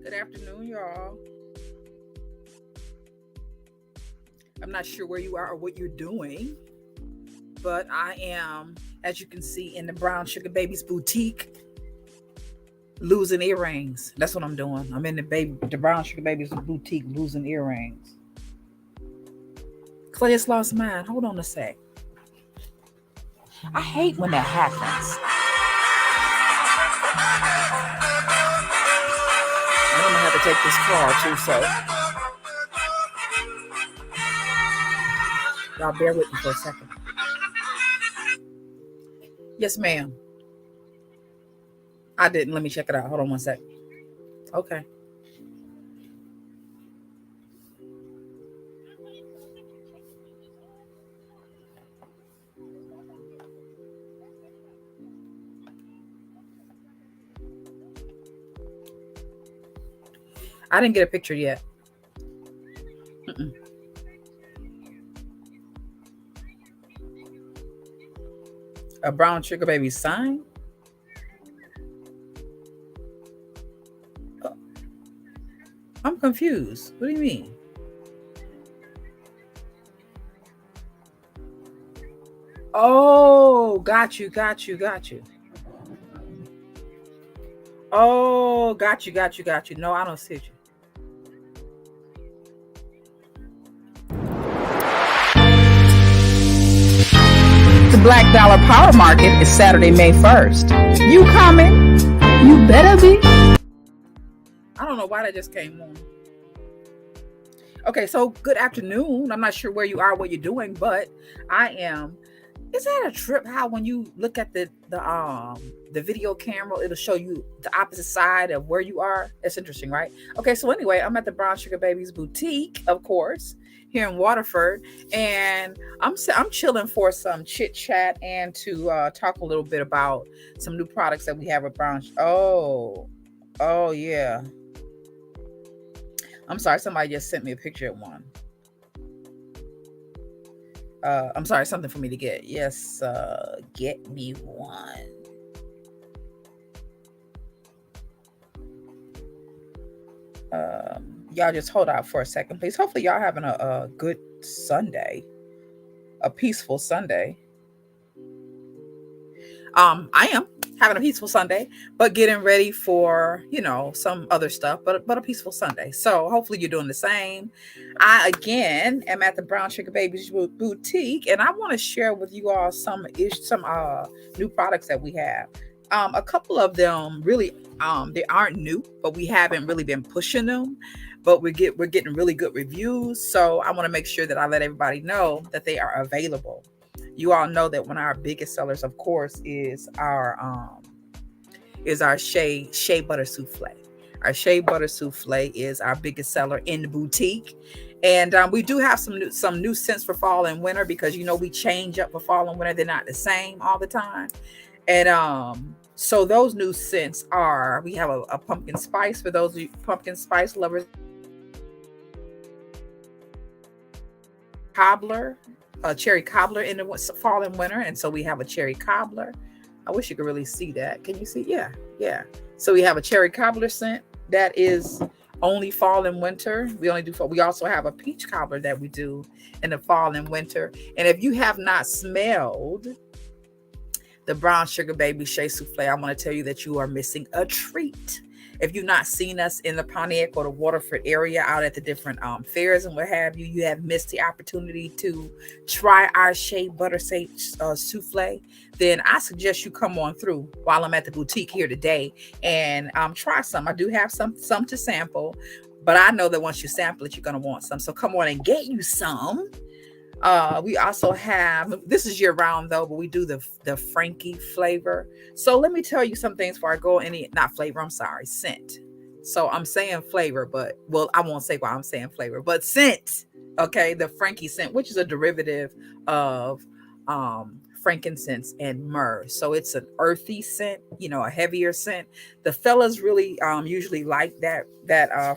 Good afternoon, y'all. I'm not sure where you are or what you're doing, but I am, as you can see, in the Brown Sugar Babies boutique, losing earrings. That's what I'm doing. I'm in the Brown Sugar Babies boutique, losing earrings. Clay just lost mine. Hold on a sec. I hate when that happens. I'm gonna have to take this call too, so y'all bear with me for a second. Yes, ma'am. I didn't. Let me check it out. Hold on one sec. Okay. I didn't get a picture yet. Mm-mm. A Brown Sugar Baby sign? Oh, I'm confused. What do you mean? Oh, got you, got you, got you. Oh, got you, got you, got you. No, I don't see you. The Black Dollar Power Market is Saturday, May 1st. You coming? You better be. I don't know why that just came on. Okay, so good afternoon. I'm not sure where you are, what you're doing, but I am. Is that a trip? How when you look at the video camera, it'll show you the opposite side of where you are. It's interesting, right? Okay, so anyway, I'm at the Brown Sugar Babies boutique, of course, here in Waterford, and I'm chilling for some chit chat and to talk a little bit about some new products that we have with Brown. Oh yeah. I'm sorry, somebody just sent me a picture of one. I'm sorry, something for me to get. Yes, get me one. Y'all just hold out for a second, please. Hopefully, y'all having a good Sunday, a peaceful Sunday. I am having a peaceful Sunday, but getting ready for some other stuff, but a peaceful Sunday. So hopefully you're doing the same. I again am at the Brown Sugar Babies boutique, and I want to share with you all some new products that we have. A couple of them really they aren't new, but we haven't really been pushing them. But we're getting really good reviews, so I want to make sure that I let everybody know that they are available. You all know that one of our biggest sellers, of course, is our shea butter souffle. Our shea butter souffle is our biggest seller in the boutique, and we do have some new scents for fall and winter because we change up for fall and winter. They're not the same all the time, and so those new scents are we have a pumpkin spice for those of you pumpkin spice lovers, cobbler, a cherry cobbler in the fall and winter, and so we have a cherry cobbler. I wish you could really see that. Can you see? Yeah, yeah. So we have a cherry cobbler scent that is only fall and winter. We only do fall. We also have a peach cobbler that we do in the fall and winter. And if you have not smelled the Brown Sugar Baby Shea Souffle, I want to tell you that you are missing a treat. If you've not seen us in the Pontiac or the Waterford area out at the different fairs and what have you, you have missed the opportunity to try our shea butter souffle. Then I suggest you come on through while I'm at the boutique here today and try some. I do have some to sample, but I know that once you sample it, you're going to want some. So come on and get you some. We also have, this is year round though, but we do the Frankie flavor. So let me tell you some things before I go not flavor, I'm sorry, scent. So I'm saying flavor, but I won't say why I'm saying flavor, but scent. Okay. The Frankie scent, which is a derivative of, frankincense and myrrh. So it's an earthy scent, a heavier scent. The fellas really, usually like that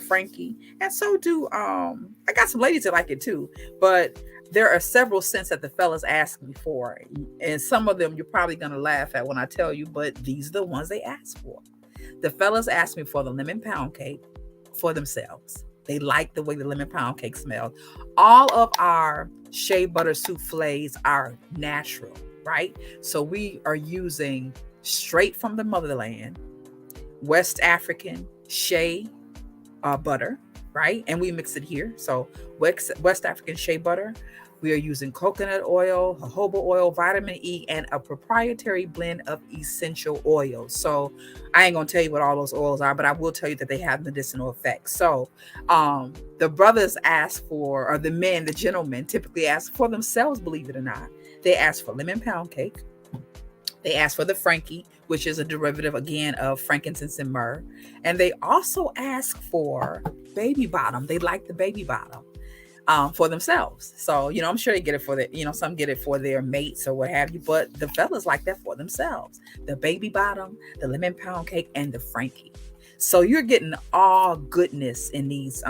Frankie. And so do, I got some ladies that like it too, but there are several scents that the fellas ask me for, and some of them you're probably going to laugh at when I tell you, but these are the ones they ask for. The fellas ask me for the lemon pound cake. for themselves. They like the way the lemon pound cake smells. All of our shea butter souffles are natural, right? So we are using straight from the motherland, West African shea butter, right? And we mix it here. So West African shea butter. We are using coconut oil, jojoba oil, vitamin E, and a proprietary blend of essential oils. So I ain't gonna tell you what all those oils are, but I will tell you that they have medicinal effects. So the brothers ask for, or the men, the gentlemen typically ask for themselves, believe it or not. They ask for lemon pound cake. They ask for the Frankie, which is a derivative again of frankincense and myrrh. And they also ask for baby bottom. They like the baby bottom for themselves. So, I'm sure they get it for some get it for their mates or what have you, but the fellas like that for themselves. The baby bottom, the lemon pound cake, and the Frankie. So you're getting all goodness in these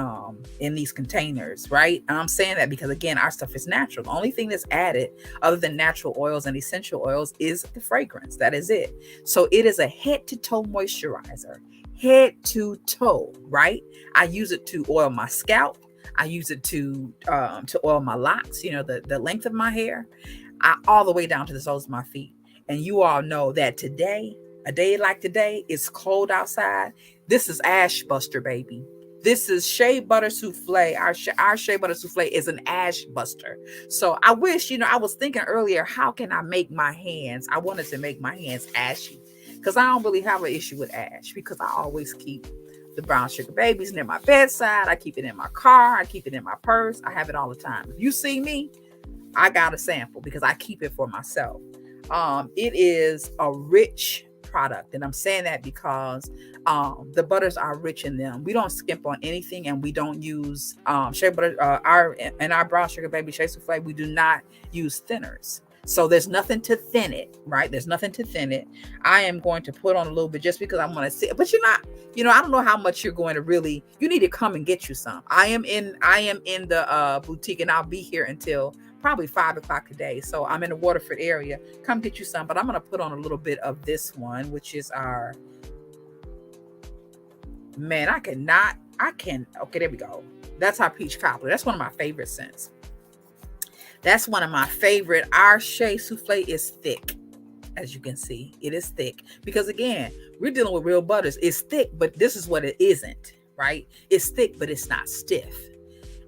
containers, right? And I'm saying that because again, our stuff is natural. The only thing that's added other than natural oils and essential oils is the fragrance. That is it. So it is a head to toe moisturizer, head to toe, right? I use it to oil my scalp. I use it to oil my locks, the length of my hair, all the way down to the soles of my feet. And you all know that today, a day like today, it's cold outside. This is ash buster, baby. This is shea butter souffle. Our shea butter souffle is an ash buster. So I wish, I was thinking earlier, how can I make my hands? I wanted to make my hands ashy because I don't really have an issue with ash because I always keep the brown sugar babies near my bedside. I keep it in my car. I keep it in my purse. I have it all the time. If you see me, I got a sample because I keep it for myself. It is a rich product. And I'm saying that because the butters are rich in them. We don't skimp on anything, and we don't use shea butter. Our brown sugar baby shea souffle, we do not use thinners. So there's nothing to thin it, right? There's nothing to thin it. I am going to put on a little bit just because I'm going to see, but you're not, I don't know how much you're going to really, you need to come and get you some. I am in the boutique, and I'll be here until probably 5 o'clock today. So I'm in the Waterford area. Come get you some, but I'm going to put on a little bit of this one, which is okay, there we go. That's our peach cobbler. That's one of my favorite scents. That's one of my favorite. Our shea souffle is thick. As you can see, it is thick because again, we're dealing with real butters. It's thick, but this is what it isn't, right? It's thick, but it's not stiff.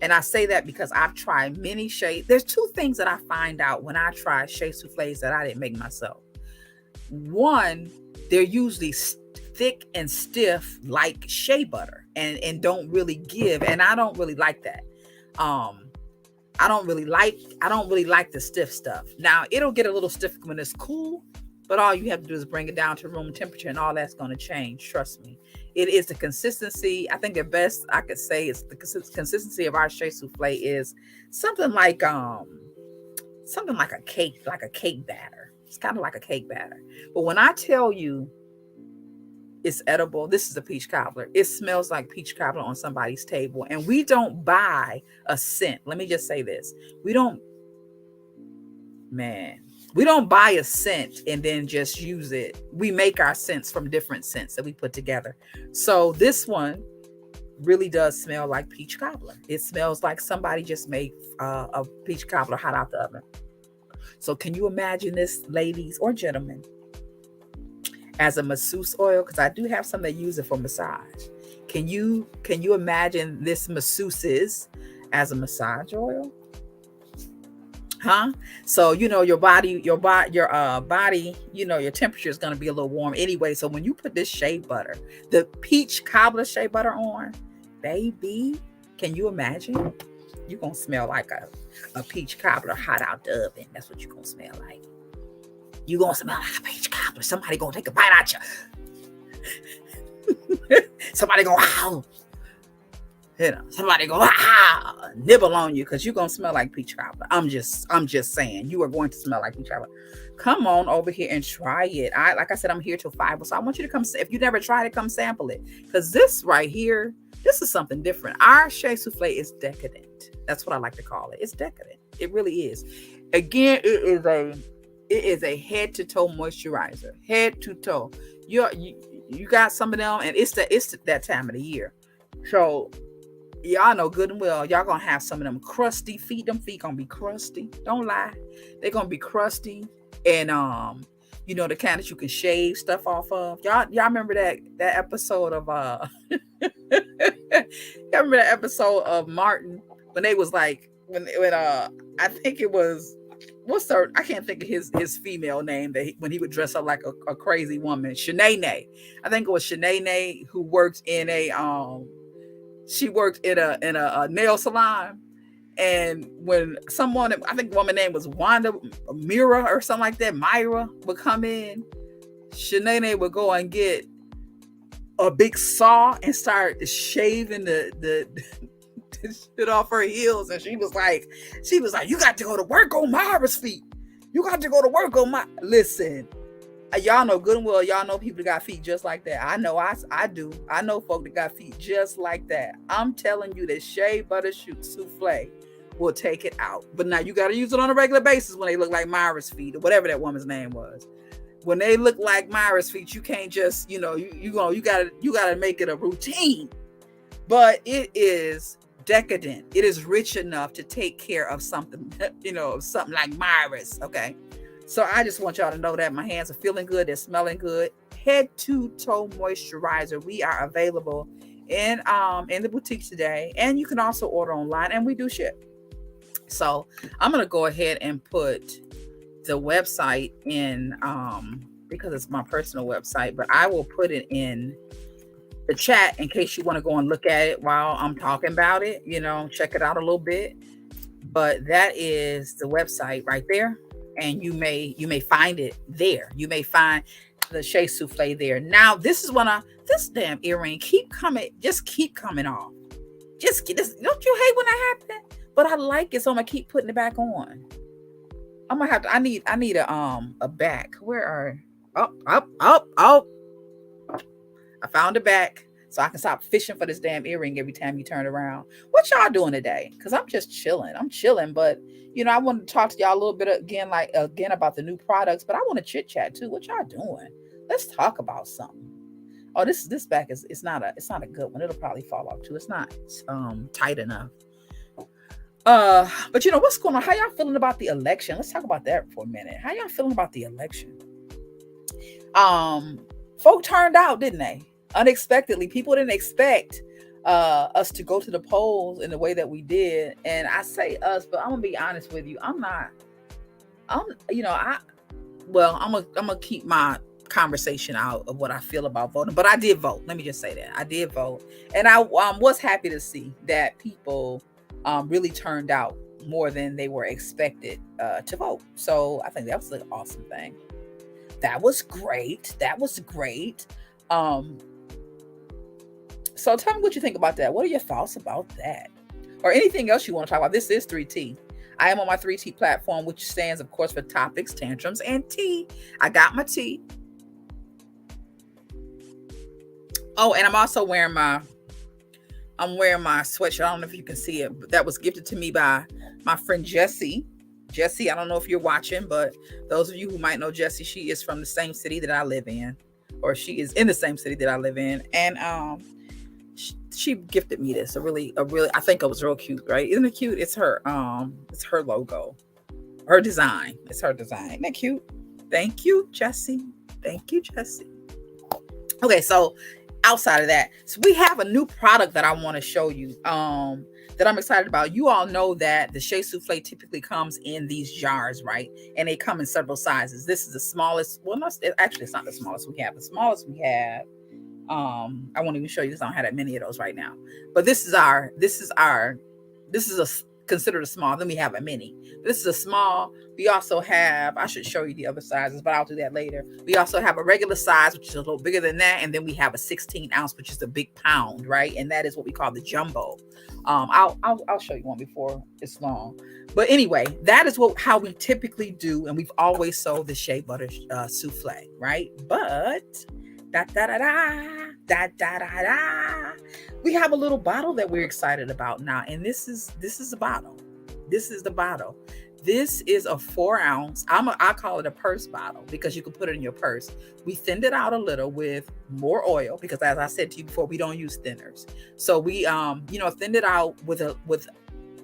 And I say that because I've tried many shea. There's two things that I find out when I try shea souffles that I didn't make myself. One, they're usually thick and stiff like shea butter and don't really give. And I don't really like that. I don't really like the stiff stuff. Now it'll get a little stiff when it's cool, but all you have to do is bring it down to room temperature and all that's going to change. Trust me. It is the consistency. I think the best I could say is the consistency of our shea souffle is something like a cake batter. It's kind of like a cake batter. But when I tell you it's edible, this is a peach cobbler. It smells like peach cobbler on somebody's table. And we don't buy a scent. Let me just say this. We don't buy a scent and then just use it. We make our scents from different scents that we put together. So this one really does smell like peach cobbler. It smells like somebody just made a peach cobbler hot out the oven. So can you imagine this, ladies or gentlemen, as a masseuse oil? Because I do have some that use it for massage. Can you imagine this masseuses as a massage oil? Huh? So your body, your temperature is going to be a little warm anyway. So when you put this shea butter, the peach cobbler shea butter on, baby, can you imagine? You're going to smell like a peach cobbler hot out the oven. That's what you're going to smell like. You're going to smell like a peach cobbler. Somebody going to take a bite out you. Somebody going, wow. Somebody go, nibble on you because you're going to smell like peach cobbler. I'm just saying, you are going to smell like peach cobbler. Come on over here and try it. Like I said, I'm here till 5. So I want you to come. If you never tried it, come sample it. Because this right here, this is something different. Our shea souffle is decadent. That's what I like to call it. It's decadent. It really is. Again, it is a head to toe moisturizer. Head to toe. You got some of them, and it's that time of the year. So y'all know good and well, y'all gonna have some of them crusty feet. Them feet gonna be crusty. Don't lie. They're gonna be crusty. And you know, the kind that you can shave stuff off of. Y'all remember that episode of y'all remember that episode of Martin when they was like when I think it was I can't think of his female name when he would dress up like a crazy woman. Shanae. I think it was Shanae who worked in a she worked in a nail salon. And when someone, I think the woman name was Wanda Mira or something like that, Myra would come in, Shanae would go and get a big saw and start shaving the shit off her heels. And she was like, you got to go to work on Myra's feet. You got to go to work on my. Listen, y'all know good and well, y'all know people that got feet just like that. I know I do. I know folk that got feet just like that. I'm telling you that shea butter souffle will take it out. But now you got to use it on a regular basis when they look like Myra's feet or whatever that woman's name was. When they look like Myra's feet, you can't just, you gotta make it a routine. But it is decadent. It is rich enough to take care of something, something like Myra's. Okay. So I just want y'all to know that my hands are feeling good. They're smelling good. Head to toe moisturizer. We are available in the boutique today. And you can also order online and we do ship. So I'm going to go ahead and put the website in because it's my personal website, but I will put it in the chat in case you want to go and look at it while I'm talking about it, check it out a little bit. But that is the website right there. And you may find it there. You may find the shea souffle there. Now, this is this damn earring keep coming off. Just this. Don't you hate when that happens? But I like it, so I'm gonna keep putting it back on. I'm gonna have to. I need a back. Where are up? I found a back, so I can stop fishing for this damn earring every time you turn around. What y'all doing today? Because I'm just chilling. I'm chilling, but I want to talk to y'all a little bit again about the new products. But I want to chit chat too. What y'all doing? Let's talk about something. Oh, this back it's not a good one. It'll probably fall off too. It's not tight enough. But what's going on? How y'all feeling about the election? Let's talk about that for a minute. How y'all feeling about the election? Folk turned out, didn't they? Unexpectedly. People didn't expect us to go to the polls in the way that we did. And I say us, but I'm gonna be honest with you. I'm gonna keep my conversation out of what I feel about voting, but I did vote. Let me just say that I did vote, and I was happy to see that people really turned out more than they were expected to vote. So I think that was an awesome thing. That was great. So tell me what you think about that. What are your thoughts about that? Or anything else you want to talk about? This is 3T. I am on my 3T platform, which stands, of course, for topics, tantrums, and tea. I got my tea. Oh, and I'm also wearing my sweatshirt. I don't know if you can see it, but that was gifted to me by my friend Jessie. Jessie, I don't know if you're watching, but those of you who might know Jessie, she is from the same city that I live in, or she is in the same city that I live in. And she gifted me this. A really, I think it was real cute, right? Isn't it cute? It's her logo, her design. It's her design. Isn't that cute? Thank you, Jessie. Okay, so outside of that, so we have a new product that I want to show you that I'm excited about. You all know that the shea souffle typically comes in these jars, right? And they come in several sizes. This is the smallest. Well, actually, it's not the smallest we have. The smallest we have, I won't even show you this. I don't have that many of those right now. But this is considered a small. Then we have a mini. This is a small. We also have, I should show you the other sizes, but I'll do that later. We also have a regular size, which is a little bigger than that. And then we have a 16 ounce, which is the big pound, right? And that is what we call the jumbo. I'll show you one before it's long. But anyway, that is how we typically do. And we've always sold the shea butter souffle, right? But we have a little bottle that we're excited about now. And this is the bottle. This is the bottle. This is a 4 ounce. I call it a purse bottle because you can put it in your purse. We thinned it out a little with more oil because, as I said to you before, we don't use thinners. So we thinned it out with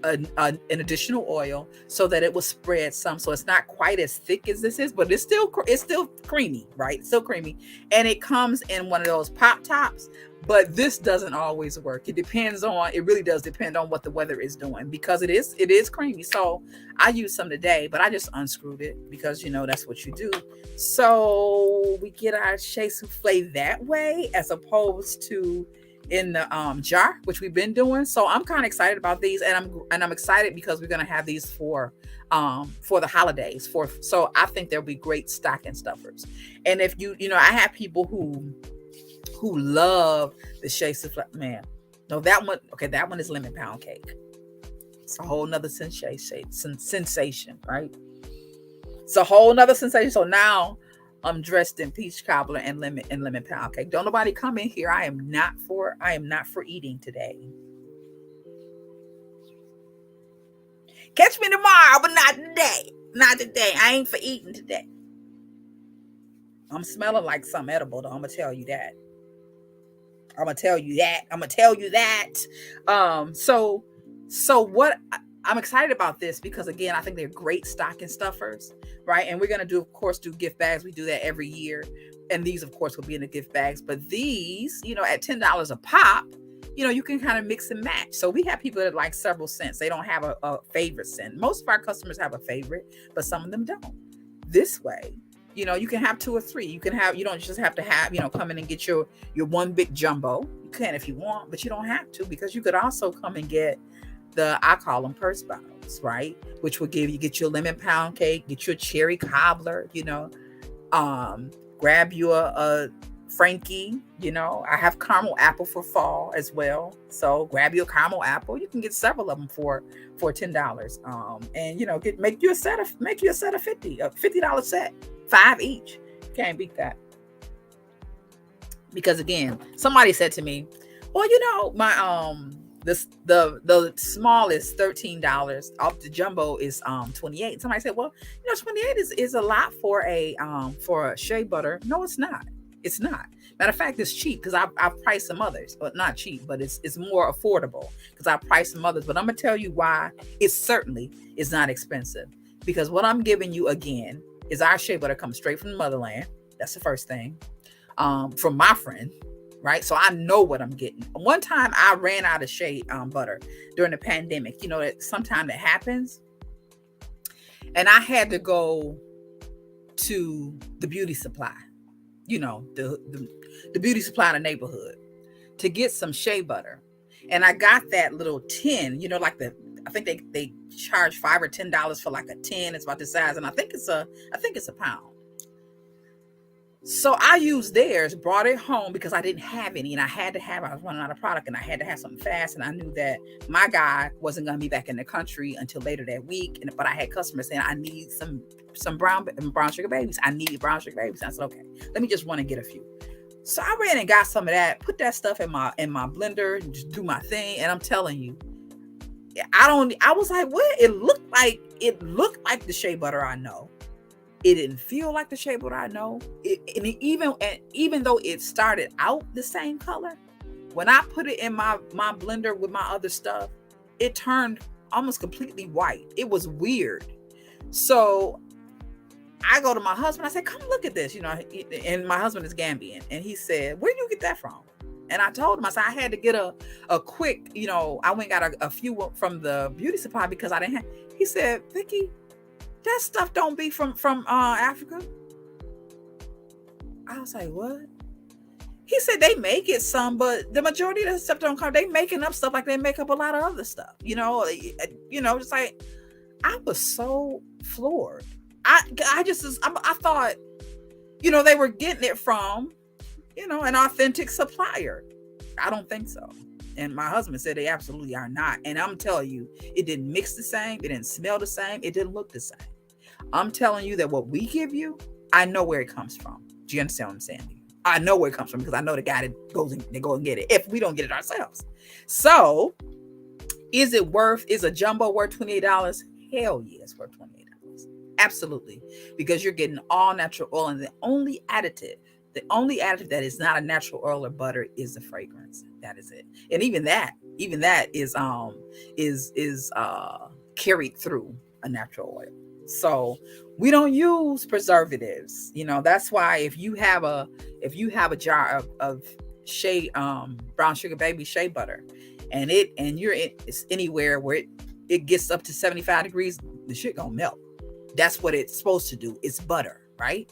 an additional oil so that it will spread some. So it's not quite as thick as this is, but it's still creamy, right? It's still creamy, and it comes in one of those pop tops. But this doesn't always work. It really does depend on what the weather is doing, because it is creamy. So I used some today, but I just unscrewed it because that's what you do. So we get our shea souffle that way as opposed to in the jar, which we've been doing. So I'm kind of excited about these, and I'm excited because we're gonna have these for the holidays. So I think they'll be great stocking stuffers. And if I have people who love the shea souffle. Man, no, that one is lemon pound cake. It's a whole nother sensation, right? It's a whole nother sensation. So now I'm dressed in peach cobbler and lemon pound cake. Don't nobody come in here. I am not for eating today. Catch me tomorrow, but not today. Not today. I ain't for eating today. I'm smelling like something edible, though. I'm gonna tell you that. So what I'm excited about this because, again, I think they're great stocking stuffers, right? And we're going to do gift bags. We do that every year. And these, of course, will be in the gift bags. But these, at $10 a pop, you can kind of mix and match. So we have people that like several scents. They don't have a favorite scent. Most of our customers have a favorite, but some of them don't. This way, you can have 2 or 3. You don't just have to have, come in and get your one big jumbo. You can if you want, but you don't have to, because you could also come and get I call them purse bottles, right? Which will get your lemon pound cake, get your cherry cobbler, grab you a Frankie, I have caramel apple for fall as well. So grab your caramel apple. You can get several of them for $10. And make you a set of $50, a $50 set, 5 each. Can't beat that. Because, again, somebody said to me, well, my the small is $13 off, the jumbo is $28. Somebody said, well, $28 is a lot for a shea butter. No, it's not. It's not. Matter of fact, it's cheap because I've priced some others, but not cheap, but it's more affordable because I priced some others. But I'm gonna tell you why it certainly is not expensive, because what I'm giving you, again, is our shea butter comes straight from the motherland. That's the first thing. From my friend. Right. So I know what I'm getting. One time I ran out of shea butter during the pandemic. That sometimes it happens. And I had to go to the beauty supply, the beauty supply in the neighborhood to get some shea butter. And I got that little tin, I think they charge $5 or $10 for like a tin. It's about this size. And I think it's a pound. So I used theirs, brought it home because I didn't have any, and I was running out of product, and I had to have something fast. And I knew that my guy wasn't going to be back in the country until later that week. But I had customers saying, I need some brown sugar babies. I need brown sugar babies. I said, okay, let me just run and get a few. So I ran and got some of that, put that stuff in my blender, and just do my thing. And I'm telling you, I was like, what? It looked like the shea butter I know. It didn't feel like the shea butter I know. Even though it started out the same color, when I put it in my blender with my other stuff, it turned almost completely white. It was weird. So I go to my husband. I said, come look at this, and my husband is Gambian. And he said, where do you get that from? And I told him, I said, I had to get a quick, I went and got a few from the beauty supply because I didn't have. He said, Vicky, that stuff don't be from Africa. I was like, what? He said they make it some, but the majority of the stuff don't come. They making up stuff like they make up a lot of other stuff. Just like, I was so floored. I thought, they were getting it from, an authentic supplier. I don't think so. And my husband said they absolutely are not. And I'm telling you, it didn't mix the same. It didn't smell the same. It didn't look the same. I'm telling you that what we give you, I know where it comes from. Do you understand what I'm saying? I know where it comes from because I know the guy that goes and get it if we don't get it ourselves. So is a jumbo worth $28? hell yeah, it's worth $28. Absolutely. Because you're getting all natural oil, and the only additive that is not a natural oil or butter is the fragrance. That is it. And even that is carried through a natural oil. So we don't use preservatives. That's why if you have a jar of shea brown sugar baby shea butter, and it's anywhere where it gets up to 75 degrees, the shit gonna melt. That's what it's supposed to do. It's butter, right?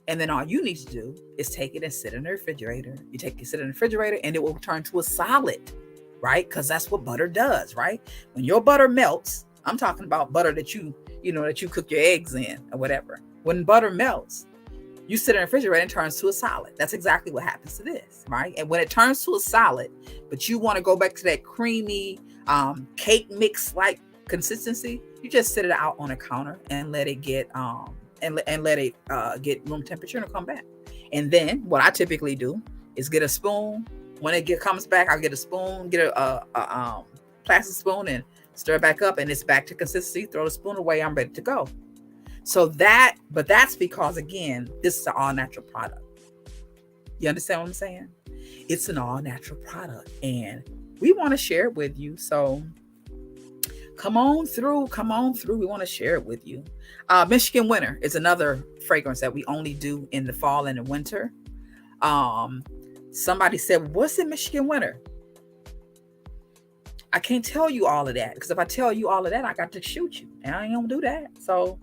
And then all you need to do is take it and sit in the refrigerator. Sit in the refrigerator, and it will turn to a solid, right? Because that's what butter does, right? When your butter melts, I'm talking about butter that you cook your eggs in or whatever. When butter melts, you sit in the refrigerator and it turns to a solid. That's exactly what happens to this, right? And when it turns to a solid, but you want to go back to that creamy cake mix like consistency, you just sit it out on a counter and let it get get room temperature and come back. And then what I typically do is get a spoon. When it comes back, I'll get a spoon, get a plastic spoon, and stir it back up, and it's back to consistency. Throw the spoon away. I'm ready to go. But that's because, again, this is an all natural product. You understand what I'm saying? It's an all natural product, and we want to share it with you. So come on through. We want to share it with you. Michigan Winter is another fragrance that we only do in the fall and the winter. Somebody said, what's in Michigan Winter? I can't tell you all of that, because if I tell you all of that, I got to shoot you, and I ain't gonna do that. So,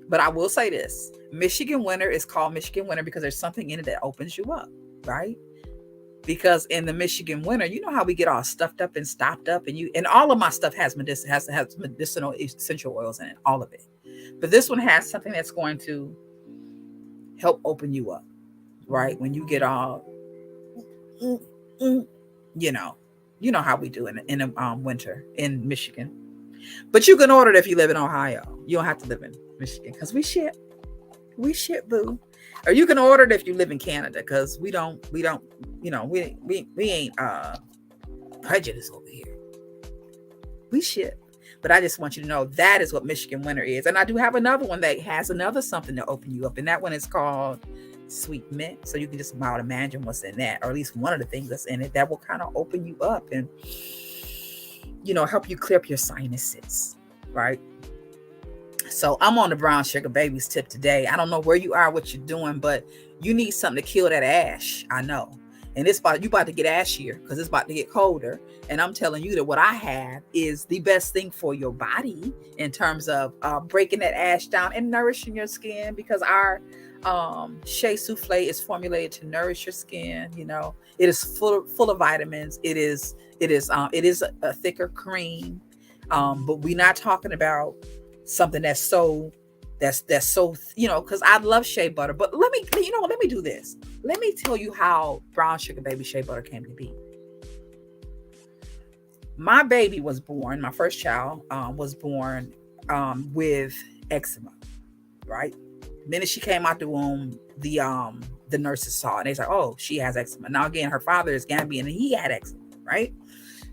but I will say this: Michigan Winter is called Michigan Winter because there's something in it that opens you up, right? Because in the Michigan Winter, you know how we get all stuffed up and stopped up, and all of my stuff has medicinal essential oils in it, all of it. But this one has something that's going to help open you up, right? When you get all, you know how we do in the winter in Michigan. But you can order it if you live in Ohio. You don't have to live in Michigan, because we ship, boo. Or you can order it if you live in Canada, because we ain't prejudiced over here. We ship. But I just want you to know that is what Michigan Winter is. And I do have another one that has something to open you up. And that one is called Sweet Mint. So you can just about imagine what's in that, or at least one of the things that's in it that will kind of open you up and, help you clear up your sinuses, right? So I'm on the brown sugar babies tip today. I don't know where you are, what you're doing, but you need something to kill that ash. I know. And you about to get ashier because it's about to get colder. And I'm telling you that what I have is the best thing for your body in terms of breaking that ash down and nourishing your skin, because our shea souffle is formulated to nourish your skin. It is full of vitamins. It is a thicker cream. But we're not talking about something that's so, because I love shea butter. But let me do this. Let me tell you how brown sugar baby shea butter came to be. My baby was born, my first child was born with eczema, right? The minute she came out the womb, the nurses saw it. And they said, oh, she has eczema. Now, again, her father is Gambian and he had eczema, right?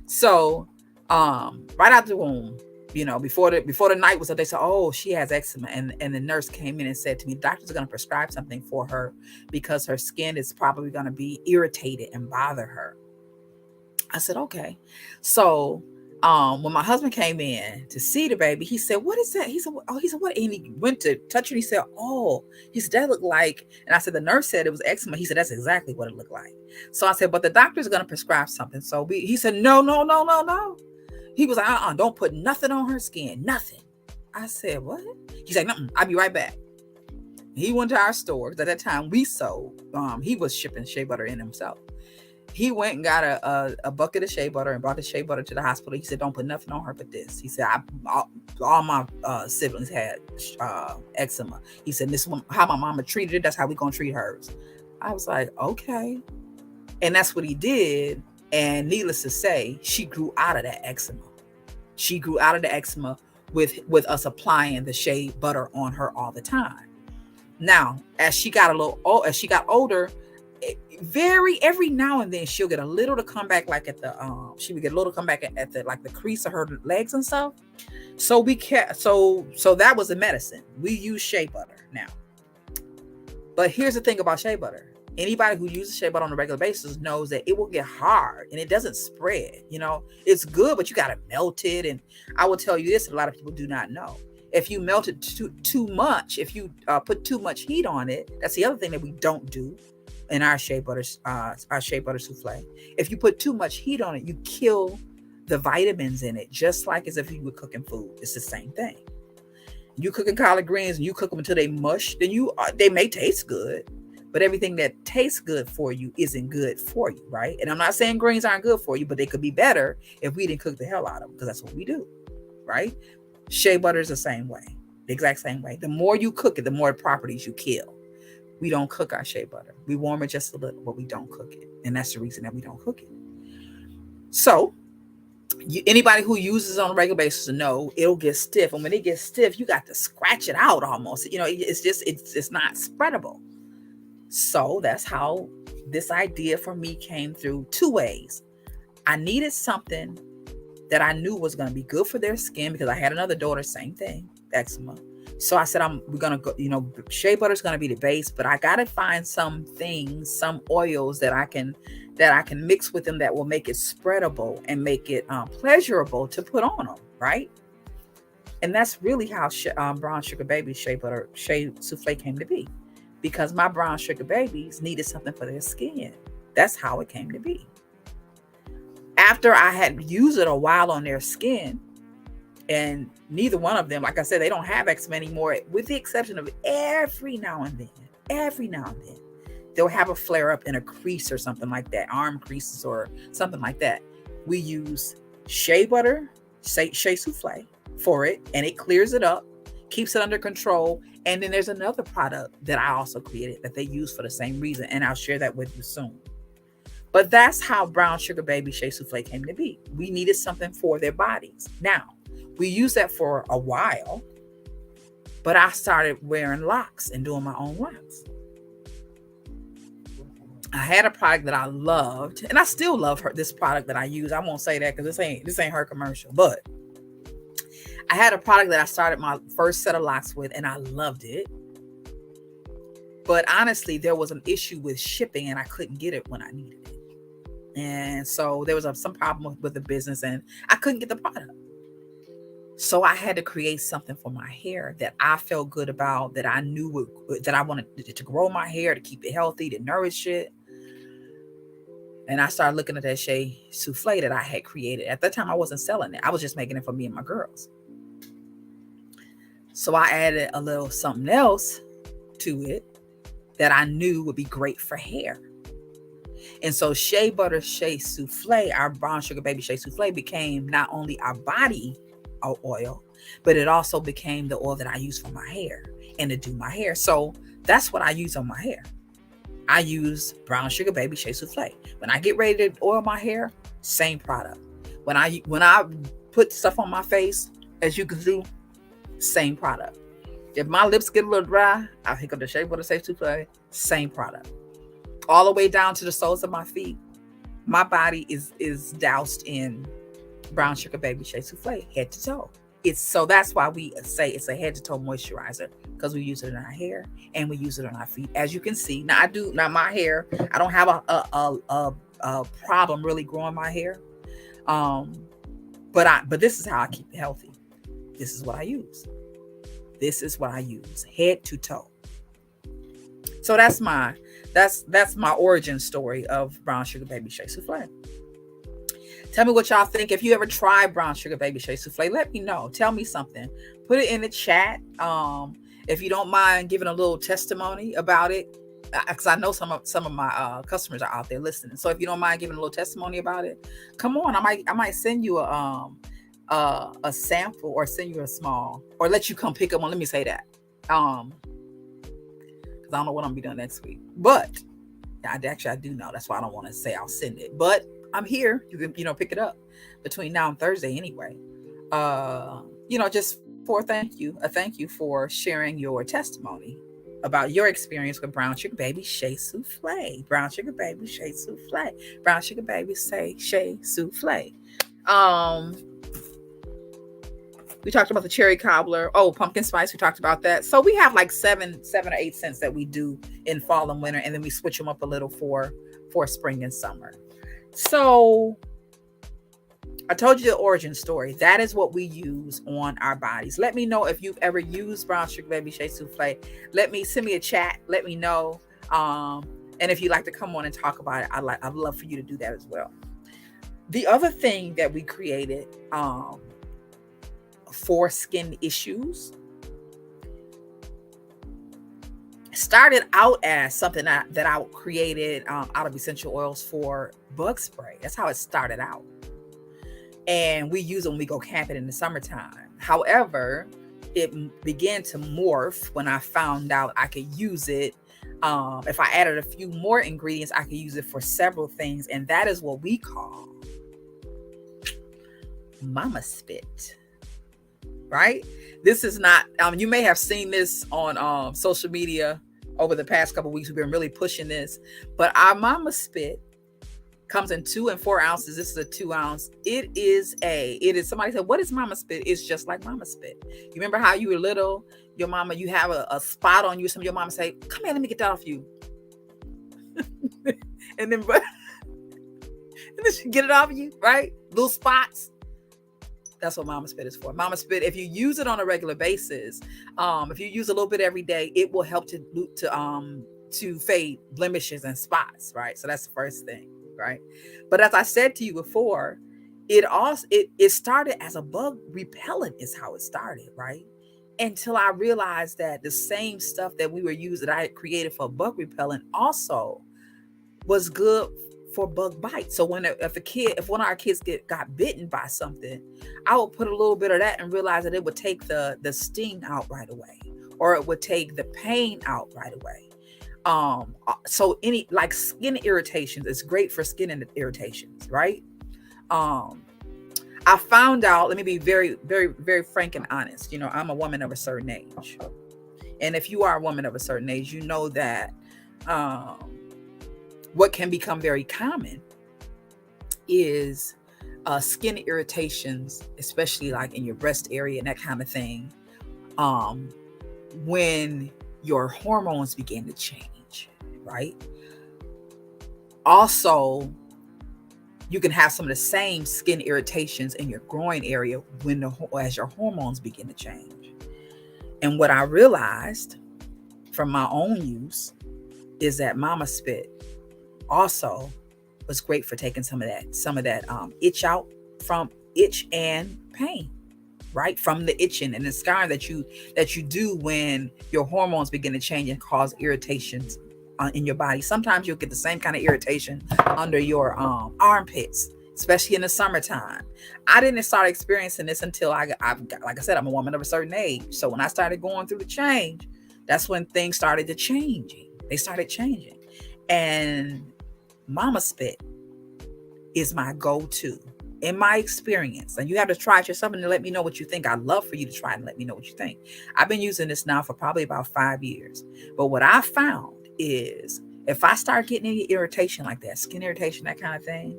So right out the womb, before the night was up, they said, oh, she has eczema. And the nurse came in and said to me, doctors are going to prescribe something for her because her skin is probably going to be irritated and bother her. I said, okay. So when my husband came in to see the baby, he said, what is that? He said, what? And he went to touch her. He said, oh, that looked like, and I said, the nurse said it was eczema. He said, that's exactly what it looked like. So I said, but the doctor's going to prescribe something. So he said, no. He was like, don't put nothing on her skin. Nothing. I said, what? He's like, I'll be right back. He went to our store. At that time we sold, he was shipping shea butter in himself. He went and got a bucket of shea butter and brought the shea butter to the hospital. He said, don't put nothing on her but this. He said, all my siblings had eczema. He said, this is how my mama treated it. That's how we going to treat hers. I was like, okay. And that's what he did. And needless to say, she grew out of that eczema. She grew out of the eczema with us applying the shea butter on her all the time. Now, as she got older, every now and then she'll get a little to come back, like at the she would get a little to come back at the like the crease of her legs and stuff. So so that was a medicine. We use shea butter now. But here's the thing about shea butter. Anybody who uses shea butter on a regular basis knows that it will get hard and it doesn't spread. It's good, but you got to melt it. And I will tell you this, a lot of people do not know. If you melt it too much, if you put too much heat on it, that's the other thing that we don't do in our shea butter souffle. If you put too much heat on it, you kill the vitamins in it, just like as if you were cooking food. It's the same thing. You cooking collard greens and you cook them until they mush, then they may taste good, but everything that tastes good for you isn't good for you, right? And I'm not saying greens aren't good for you, but they could be better if we didn't cook the hell out of them, because that's what we do, right? Shea butter is the same way, the exact same way. The more you cook it, the more properties you kill. We don't cook our shea butter. We warm it just a little, but we don't cook it. And that's the reason that we don't cook it. So anybody who uses it on a regular basis know it'll get stiff. And when it gets stiff, you got to scratch it out almost. It's not spreadable. So that's how this idea for me came through two ways. I needed something that I knew was going to be good for their skin, because I had another daughter, same thing, eczema. So I said, we're going to go, shea butter is going to be the base, but I got to find some things, some oils that I can mix with them that will make it spreadable and make it pleasurable to put on them, right? And that's really how Brown Sugar Baby shea souffle came to be, because my brown sugar babies needed something for their skin. That's how it came to be. After I had used it a while on their skin, and neither one of them, like I said, they don't have eczema anymore, with the exception of every now and then, they'll have a flare up in a crease or something like that, arm creases or something like that. We use shea butter, shea souffle for it, and it clears it up, keeps it under control. And then there's another product that I also created that they use for the same reason, and I'll share that with you soon. But that's how Brown Sugar Baby shea souffle came to be. We needed something for their bodies. Now, we used that for a while, but I started wearing locks and doing my own locks. I had a product that I loved, and I still love this product that I use. I won't say that because this ain't her commercial, but I had a product that I started my first set of locks with, and I loved it. But honestly, there was an issue with shipping, and I couldn't get it when I needed it. And so there was some problem with the business, and I couldn't get the product. So I had to create something for my hair that I felt good about, that I knew that I wanted to grow my hair, to keep it healthy, to nourish it. And I started looking at that shea souffle that I had created. At that time, I wasn't selling it. I was just making it for me and my girls. So I added a little something else to it that I knew would be great for hair. And so shea butter, shea souffle, our Brown Sugar Baby shea souffle, became not only our body oil, but it also became the oil that I use for my hair and to do my hair. So that's what I use on my hair. I use Brown Sugar Baby shea souffle. When I get ready to oil my hair, same product. When I put stuff on my face, as you can do, same product. If my lips get a little dry, I pick up the shea butter shea souffle, same product. All the way down to the soles of my feet, my body is doused in Brown Sugar Baby shea souffle, head to toe. So that's why we say it's a head to toe moisturizer, because we use it in our hair and we use it on our feet. As you can see, now my hair, I don't have a problem really growing my hair. But this is how I keep it healthy. This is what I use. Head to toe. So that's my origin story of Brown Sugar Baby shea souffle. Tell me what y'all think. If you ever tried Brown Sugar Baby shea souffle, let me know. Tell me something. Put it in the chat. If you don't mind giving a little testimony about it, because I know some of my customers are out there listening. So if you don't mind giving a little testimony about it, come on. I might send you a sample, or send you a small, or let you come pick up one. Let me say that. Because I don't know what I'm gonna be doing next week. But I do know. That's why I don't want to say I'll send it. But I'm here. You can, pick it up between now and Thursday anyway. Just for a thank you for sharing your testimony about your experience with brown sugar baby shea souffle. Brown sugar baby shea souffle. Brown sugar baby shea souffle. We talked about the cherry cobbler. Oh, pumpkin spice. We talked about that. So we have like seven or 8 scents that we do in fall and winter, and then we switch them up a little for spring and summer. So I told you the origin story. That is what we use on our bodies. Let me know if you've ever used brown sugar baby shea souffle. Send me a chat. Let me know. And if you'd like to come on and talk about it, I'd love for you to do that as well. The other thing that we created for skin issues started out as something that I created out of essential oils for bug spray. That's how it started out. And we use it when we go camping in the summertime. However, it began to morph when I found out I could use it. If I added a few more ingredients, I could use it for several things. And that is what we call mama spit. Right? This is not, you may have seen this on social media over the past couple of weeks. We've been really pushing this, but our mama spit comes in 2 and 4 ounces. This is a 2 ounce. It is somebody said, what is mama spit? It's just like mama spit. You remember how you were little, your mama, you have a spot on you. Some of your mama say, come here, let me get that off you. and then she get it off you, right? Little spots. That's what mama spit is for. Mama spit, if you use it on a regular basis, if you use a little bit every day, it will help to fade blemishes and spots, right? So that's the first thing, right? But as I said to you before, it started as a bug repellent is how it started, right? Until I realized that the same stuff that we were using, that I had created for bug repellent also was good for bug bites. So if one of our kids got bitten by something, I would put a little bit of that and realize that it would take the sting out right away, or it would take the pain out right away. So any like skin irritations, it's great for skin irritations, right? I found out, let me be very, very, very frank and honest. You know, I'm a woman of a certain age. And if you are a woman of a certain age, you know that what can become very common is skin irritations, especially like in your breast area and that kind of thing, when your hormones begin to change, right? Also, you can have some of the same skin irritations in your groin area as your hormones begin to change. And what I realized from my own use is that mama spit also was great for taking some of that itch out, from itch and pain, right? From the itching and the scarring that you do when your hormones begin to change and cause irritations in your body. Sometimes you'll get the same kind of irritation under your armpits, especially in the summertime. I didn't start experiencing this until I like I said, I'm a woman of a certain age. So when I started going through the change, that's when things started to change. They started changing. And mama spit is my go-to in my experience. And you have to try it yourself and let me know what you think. I'd love for you to try and let me know what you think. I've been using this now for probably about 5 years. But what I found is if I start getting any irritation like that, skin irritation, that kind of thing,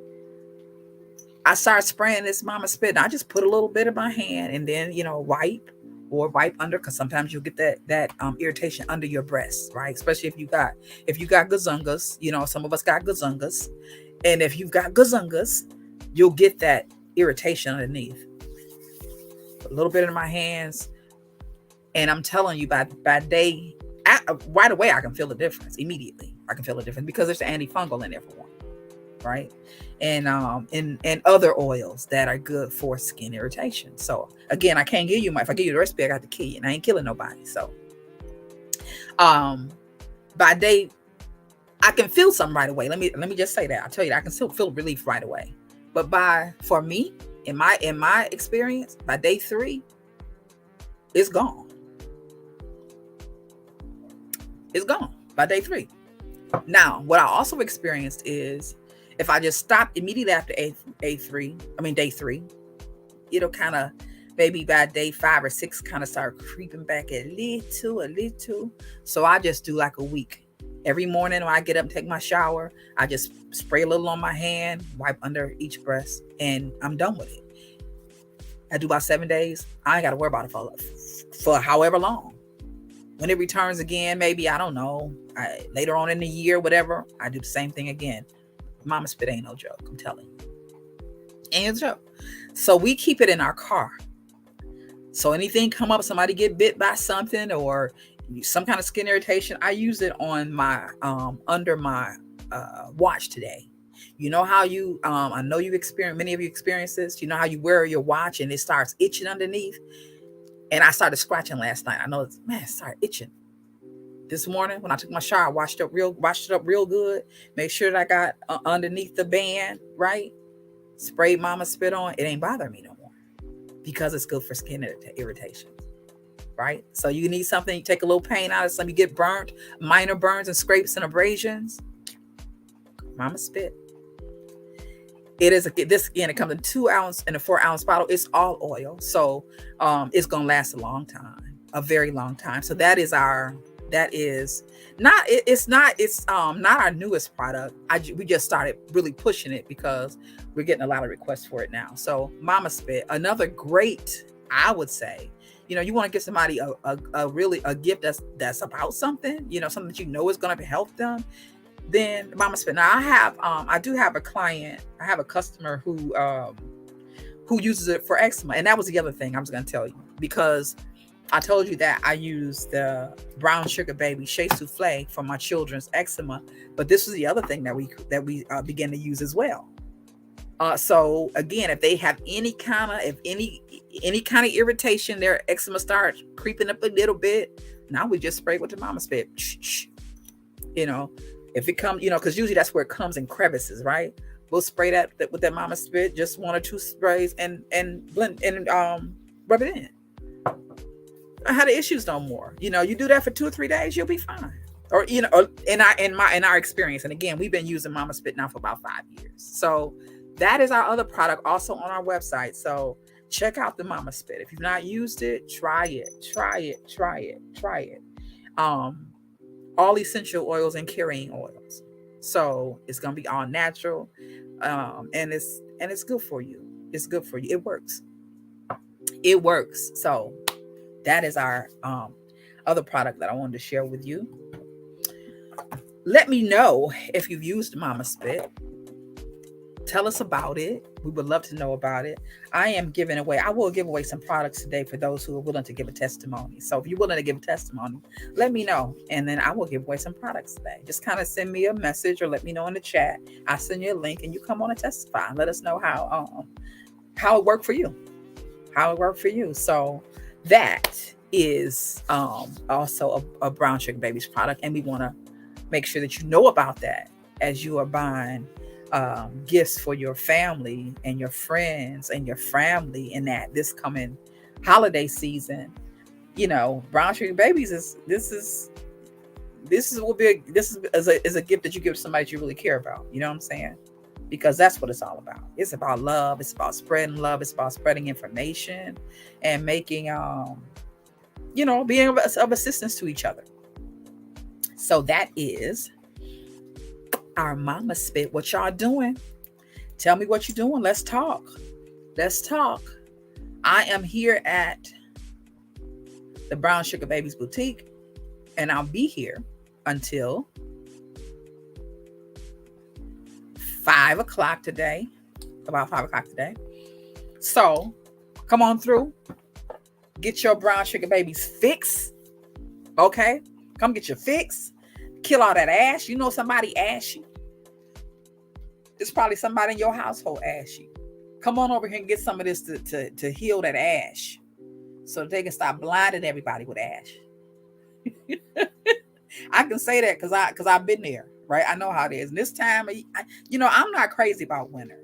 I start spraying this mama spit. And I just put a little bit in my hand and then, wipe under, because sometimes you'll get that irritation under your breast, right? Especially if you got gazungas, some of us got gazungas. And if you've got gazungas, you'll get that irritation underneath. A little bit in my hands. And I'm telling you, by day, right away, I can feel the difference immediately. I can feel the difference because there's antifungal in there for one, right? And other oils that are good for skin irritation. So again, I can't give you if I give you the recipe, I got to kill you, and I ain't killing nobody. So, by day, I can feel something right away. Let me just say that. I'll tell you, I can still feel relief right away. But for me, in my experience, by day 3, it's gone. It's gone by day 3. Now, what I also experienced is if I just stop immediately after day 3, it'll kind of maybe by day 5 or 6, kind of start creeping back a little. So I just do like a week. Every morning when I get up and take my shower, I just spray a little on my hand, wipe under each breast, and I'm done with it. I do about 7 days. I ain't got to worry about it for however long. When it returns again, maybe, I don't know, later on in the year, whatever, I do the same thing again. Mama spit ain't no joke, I'm telling you. Ain't no joke. So we keep it in our car. So anything come up, somebody get bit by something or some kind of skin irritation, I use it on my under my watch today. You know how you I know you experience, many of you experience this. You know how you wear your watch and it starts itching underneath. And I started scratching last night. I know it started itching. This morning when I took my shower, I washed it up real good. Make sure that I got underneath the band, right? Sprayed mama spit on. It ain't bothering me no more because it's good for skin irritation, right? So you need something, you take a little pain out of something, you get burnt, minor burns and scrapes and abrasions. Mama spit. This again, it comes in 2 ounce and a 4 ounce bottle. It's all oil. So it's going to last a long time, a very long time. So it's not our newest product. We just started really pushing it because we're getting a lot of requests for it now. So Mama Spit, another great, I would say, you want to give somebody a gift that's about something, something that is going to help them. Then Mama Spit. Now I do have a client. I have a customer who uses it for eczema, and that was the other thing I was going to tell you, because I told you that I use the brown sugar baby shea souffle for my children's eczema, but this was the other thing that we began to use as well. So again, if they have any kind of irritation, their eczema starts creeping up a little bit. Now we just spray with the Mama Spit. If it comes, because usually that's where it comes in crevices, right? We'll spray that with that Mama Spit, just 1 or 2 sprays, and blend and rub it in. I had the issues no more. You do that for 2 or 3 days, you'll be fine. Or in our experience, and again, we've been using Mama Spit now for about 5 years. So that is our other product, also on our website. So check out the Mama Spit. If you've not used it, try it. All essential oils and carrying oils. So it's gonna be all natural, and it's good for you. It's good for you. It works. It works. So that is our other product that I wanted to share with you. Let me know if you've used Mama Spit. Tell us about it. We would love to know about it. I will give away some products today for those who are willing to give a testimony. So if you're willing to give a testimony, let me know. And then I will give away some products today. Just kind of send me a message or let me know in the chat. I'll send you a link and you come on and testify. Let us know how it worked for you. So that is also a Brown Sugar Babies product. And we want to make sure that you know about that as you are buying gifts for your family and your friends and your family in that this coming holiday season. Brown Sugar Babies is a gift that you give to somebody that you really care about. You know what I'm saying? Because that's what it's all about. It's about love. It's about spreading love. It's about spreading information and making being of assistance to each other. So that is our Mama Spit. What y'all doing? Tell me what you're doing. Let's talk. I am here at the Brown Sugar Babies Boutique, and I'll be here until 5 o'clock today. About 5 o'clock today. So come on through. Get your Brown Sugar Babies fix. Okay? Come get your fix. Kill all that ash. Somebody ashy. It's probably somebody in your household ashy. Come on over here and get some of this to heal that ash, so they can stop blinding everybody with ash. I can say that because I've been there, right? I know how it is. And this time, I'm not crazy about winter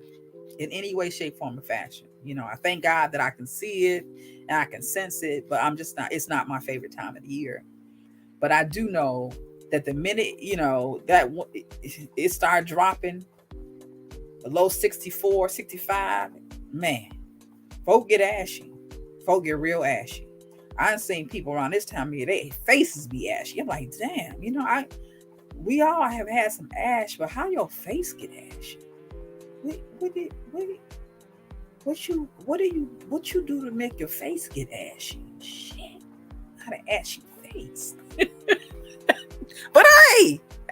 in any way, shape, form, or fashion. I thank God that I can see it and I can sense it, but I'm just not. It's not my favorite time of the year. But I do know that the minute that it started dropping below 64, 65, man, folk get ashy. Folk get real ashy. I've seen people around this time of year, their faces be ashy. I'm like, damn, we all have had some ash, but how your face get ashy? What you do to make your face get ashy? Shit, not an ashy face. But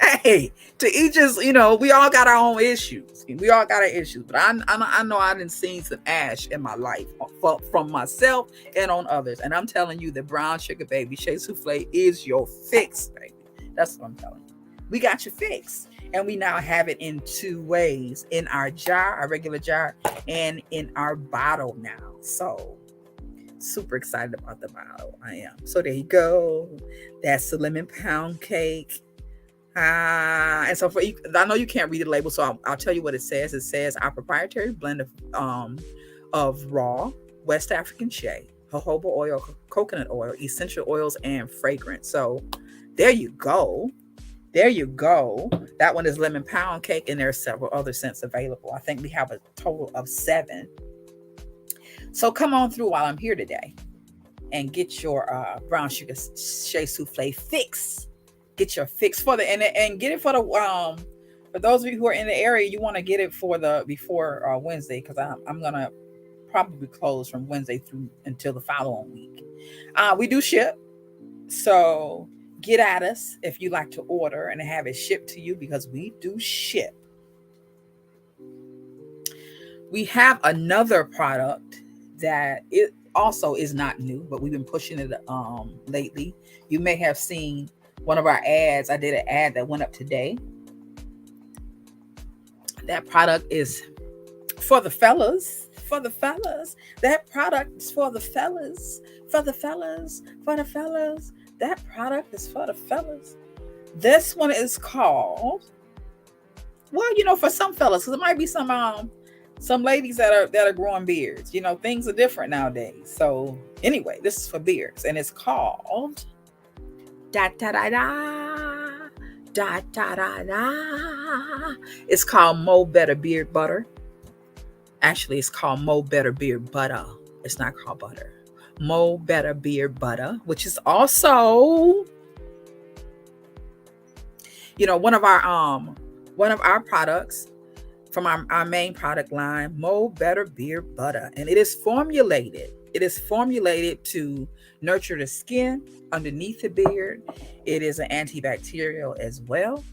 hey, to each is, we all got our own issues. We all got our issues. But I know I done seen some ash in my life from myself and on others. And I'm telling you, the brown sugar baby Shea Souffle is your fix, baby. That's what I'm telling you. We got your fix. And we now have it in 2 ways, in our jar, our regular jar, and in our bottle now. So super excited about the bottle. I am. So there you go. That's the lemon pound cake. And so I know you can't read the label, so I'll tell you what it says. It says our proprietary blend of raw West African shea, jojoba oil, coconut oil, essential oils, and fragrance. So there you go. There you go. That one is lemon pound cake, and there are several other scents available. I think we have a total of 7. So come on through while I'm here today and get your brown sugar Shea Souffle fix. Get your fix for and get it for those of you who are in the area. You want to get it before Wednesday, because I'm gonna probably close from Wednesday through until the following week. We do ship, so get at us if you like to order and have it shipped to you, because we do ship. We have another product that it also is not new, but we've been pushing it lately. You may have seen one of our ads. I did an ad that went up today. That product is for the fellas. For the fellas. That product is for the fellas. For the fellas. For the fellas. That product is for the fellas. This one is called, well, for some fellas, because it might be some ladies that are growing beards. Things are different nowadays. So anyway, this is for beards, and it's called da da da da da da da da. It's called Mo Better Beard Butter. Actually, it's called Mo Better Beard Butter. It's not called butter. Mo Better Beard Butter, which is also, one of our products from our main product line, Mo Better Beard Butter. And it is formulated to nurture the skin underneath the beard. It is an antibacterial as well.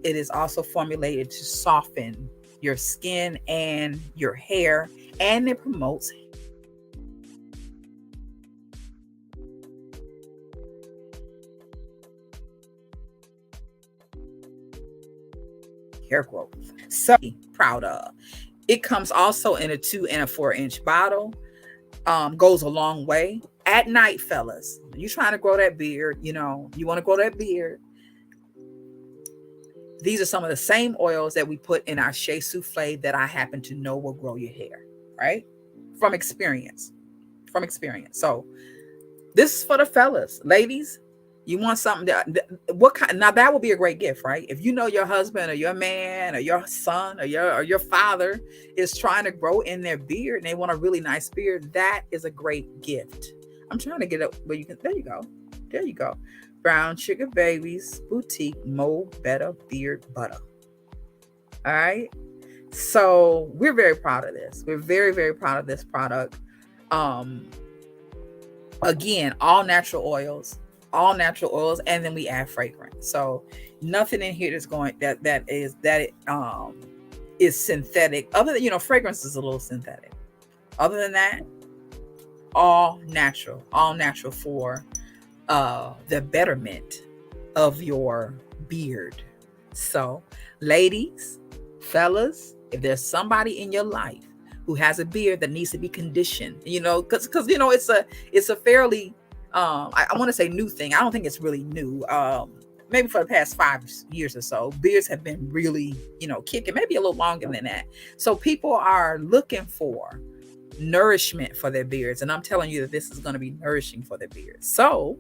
It is also formulated to soften your skin and your hair, and it promotes hair growth. So proud of. It comes also in a 2 and a 4-inch bottle. Goes a long way. At night, fellas, you trying to grow that beard, you want to grow that beard. These are some of the same oils that we put in our Shea Souffle that I happen to know will grow your hair, right? From experience. So this is for the fellas. Ladies, you want something now that would be a great gift, right? If your husband or your man or your son or your father is trying to grow in their beard and they want a really nice beard, that is a great gift. I'm trying to get it where you can. There you go. Brown Sugar Babies Boutique Mo Better Beard Butter. All right. So we're very proud of this. We're very, very proud of this product. Again, all natural oils, and then we add fragrance. So nothing in here that is synthetic. Other than, fragrance is a little synthetic. Other than that, all natural for the betterment of your beard. So ladies, fellas, if there's somebody in your life who has a beard that needs to be conditioned, because it's a fairly I want to say new thing. I don't think it's really new. Maybe for the past 5 years or so, beards have been really, kicking, maybe a little longer than that. So people are looking for nourishment for their beards, and I'm telling you that this is going to be nourishing for their beards. So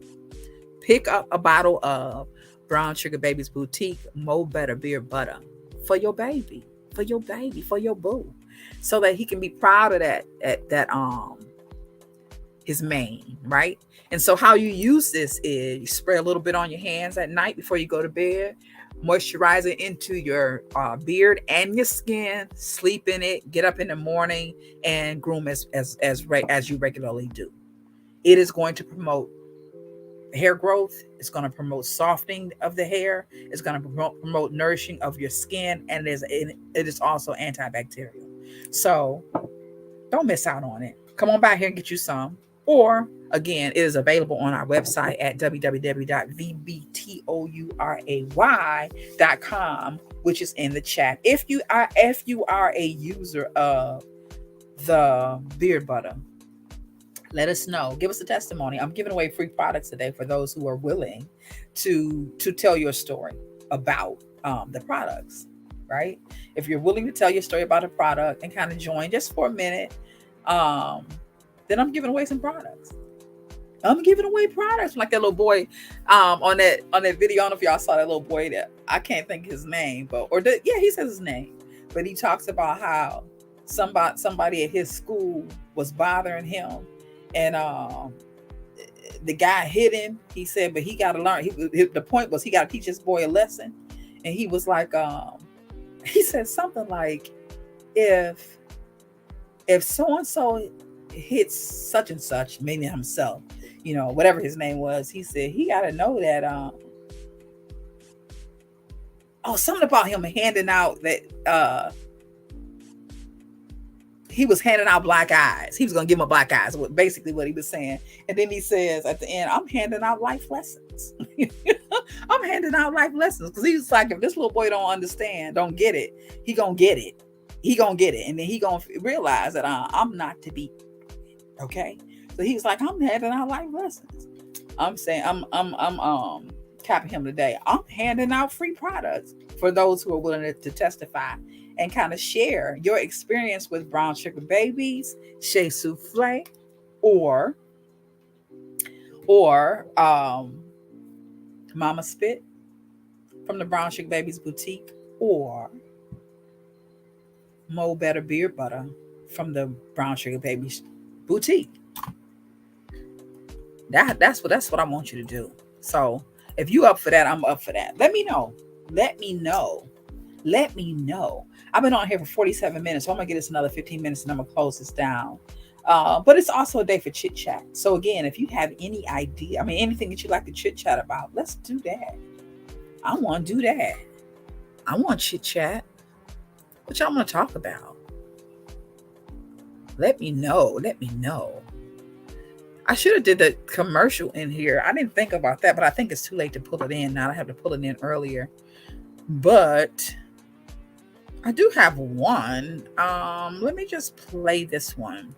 pick up a bottle of Brown Sugar Babies Boutique Mo Better Beard Butter for your baby, for your boo, so that he can be proud of that his mane, right? And so how you use this is you spray a little bit on your hands at night before you go to bed, moisturize it into your beard and your skin, sleep in it, get up in the morning and groom as you regularly do. It is going to promote hair growth. It's going to promote softening of the hair. It's going to promote nourishing of your skin, and it is also antibacterial. So don't miss out on it. Come on by here and get you some. Or again, it is available on our website at www.vbtouray.com, which is in the chat. If you are a user of the beard butter, let us know. Give us a testimony. I'm giving away free products today for those who are willing to tell your story about the products, right? If you're willing to tell your story about a product and kind of join just for a minute, then I'm giving away some products. I'm giving away products like that little boy on that video. I don't know if y'all saw that little boy that I can't think his name, he says his name, but he talks about how somebody at his school was bothering him, and the guy hit him. He said, but he got to learn. The point was he got to teach this boy a lesson, and he was like, he said something like, if so and so hits such and such, meaning himself, whatever his name was, he said he got to know that something about him handing out that he was handing out black eyes. He was going to give him a black eyes, basically what he was saying. And then he says at the end, I'm handing out life lessons. I'm handing out life lessons, because he's like, if this little boy don't get it, he gonna get it. He gonna get it, and then he gonna realize that I'm not to be. Okay, so he's like, I'm handing out life lessons. I'm saying I'm capping him today. I'm handing out free products for those who are willing to testify and kind of share your experience with brown sugar babies, Shea Souffle, or Mama Spit from the Brown Sugar Babies Boutique, or Mo Better Beard Butter from the Brown Sugar Babies Boutique. That's what I want you to do. So if you up for that, I'm up for that. Let me know. I've been on here for 47 minutes, so I'm gonna get us another 15 minutes and I'm gonna close this down. But it's also a day for chit chat. So again, if you have any idea, anything that you'd like to chit chat about, let's do that. I want to do that. I want chit chat. What y'all want to talk about? Let me know. I should have did the commercial in here. I didn't think about that, but I think it's too late to pull it in now. I have to pull it in earlier. But I do have one. Let me just play this one.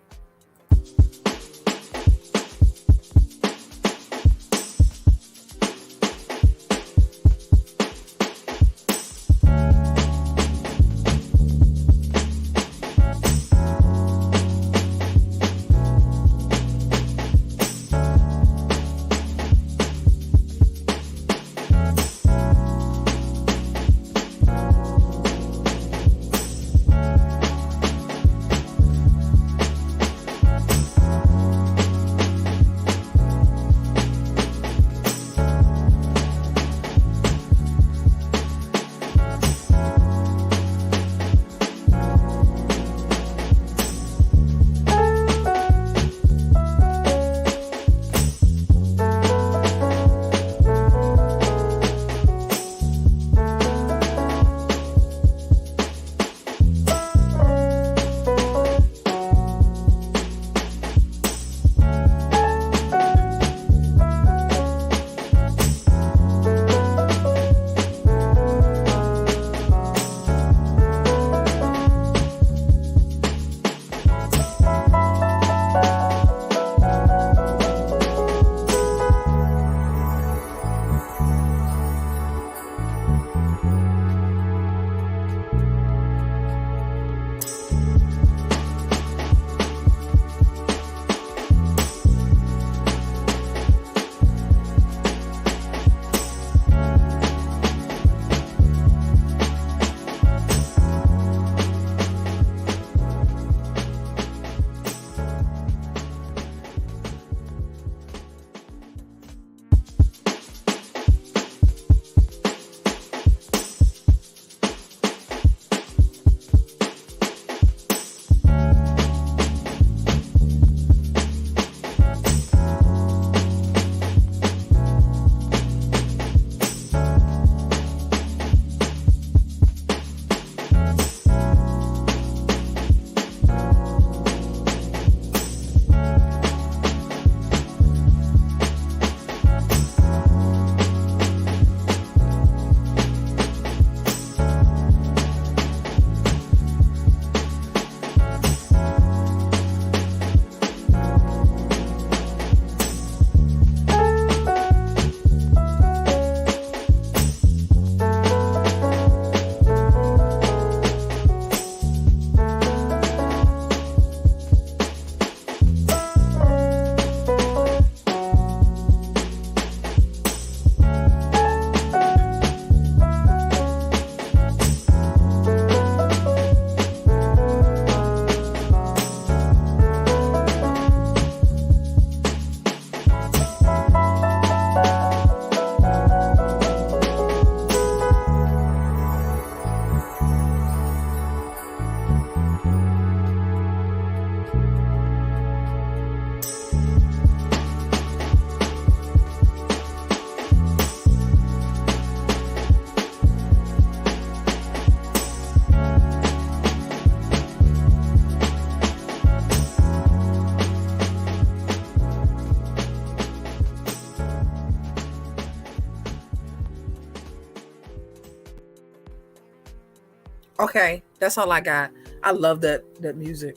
Okay, that's all I got. I love that music.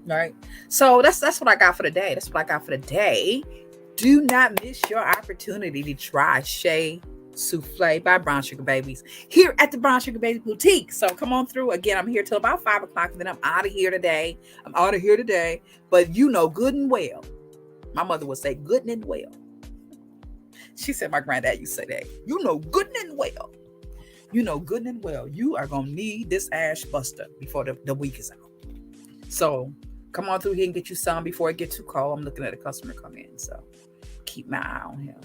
Right. So that's what I got for the day. That's what I got for the day. Do not miss your opportunity to try Shea Souffle by Brown Sugar Babies here at the Brown Sugar Baby Boutique. So come on through. Again, I'm here till about 5 o'clock, and then I'm out of here today. But you know good and well, my mother would say good and well. She said my granddad used to say that. You know good and well. You know good and well. You are going to need this ash buster before the week is out. So come on through here and get you some before it gets too cold. I'm looking at a customer come in, so keep my eye on him.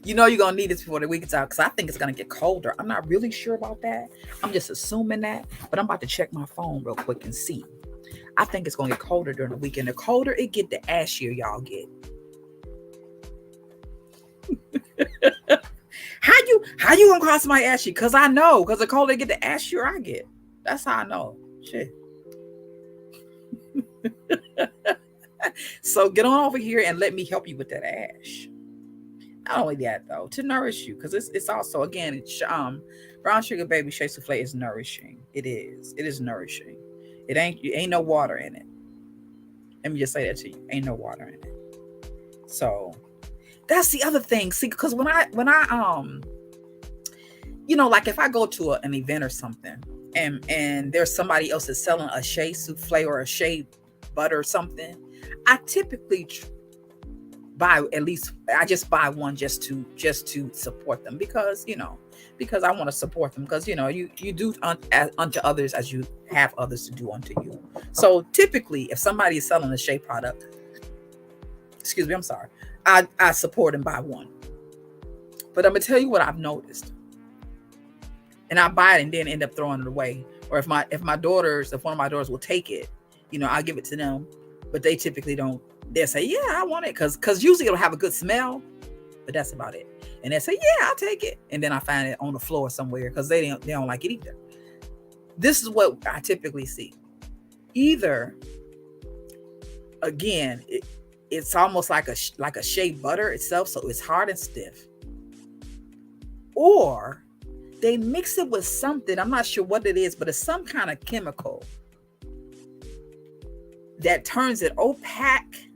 You know you're going to need this before the week is out because I think it's going to get colder. I'm not really sure about that. I'm just assuming that, but I'm about to check my phone real quick and see. I think it's going to get colder during the weekend. The colder it get, the ashier y'all get. How you gonna call somebody ashy? Because I know. Because the colder they get, the ashier I get. That's how I know. Shit. So get on over here and let me help you with that ash. Not only that though, to nourish you, because it's also, again, it's Brown Sugar Baby Shea Souffle is nourishing. It is nourishing. It ain't no water in it. Let me just say that to you. Ain't no water in it. So that's the other thing. See, because when I you know, like if I go to an event or something and there's somebody else that's selling a Shea Souffle or a Shea butter or something, I typically buy I just buy one just to support them because I want to support them because, you do unto others as you have others to do unto you. So typically if somebody is selling a Shea product, excuse me, I'm sorry, I support and buy one. But I'm going to tell you what I've noticed. And I buy it and then end up throwing it away. Or if one of my daughters will take it, I'll give it to them. But they typically don't. They'll say, yeah, I want it. Because usually it'll have a good smell. But that's about it. And they'll say, yeah, I'll take it. And then I find it on the floor somewhere because they don't like it either. This is what I typically see. Either, again, it's almost like a shea butter itself. So it's hard and stiff. Or they mix it with something. I'm not sure what it is, but it's some kind of chemical that turns it opaque,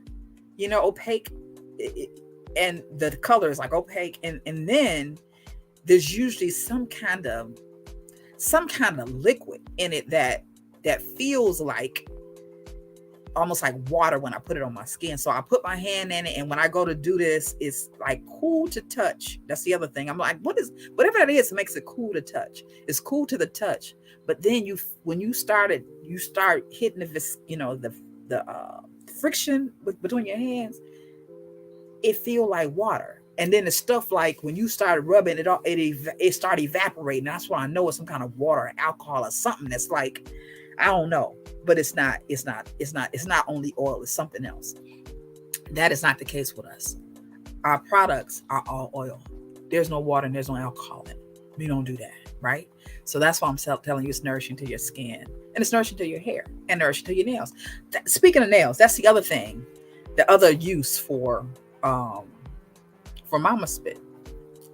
and the color is like opaque. And then there's usually some kind of liquid in it that feels like almost like water when I put it on my skin. So I put my hand in it, and when I go to do this, it's like cool to touch. That's the other thing. I'm like, whatever it is makes it cool to touch. It's cool to the touch. But then when you start hitting the friction between your hands, it feel like water. And then the stuff, like when you start rubbing it, it started evaporating. That's why I know it's some kind of water or alcohol or something that's like, I don't know, but it's not only oil, it's something else. That is not the case with us. Our products are all oil. There's no water and there's no alcohol in it. We don't do that, right? So that's why I'm telling you it's nourishing to your skin, and it's nourishing to your hair, and nourishing to your nails. Speaking of nails, that's the other thing, the other use for Mama Spit.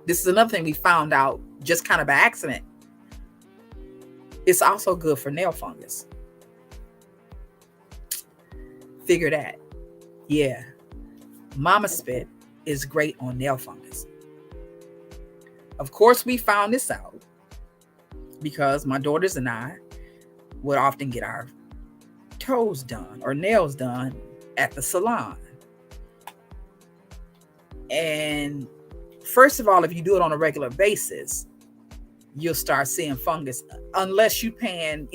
This is another thing we found out just kind of by accident. It's also good for nail fungus. Figure that. Yeah. Mama Spit is great on nail fungus. Of course, we found this out because my daughters and I would often get our toes done or nails done at the salon. And first of all, if you do it on a regular basis, you'll start seeing fungus unless you're going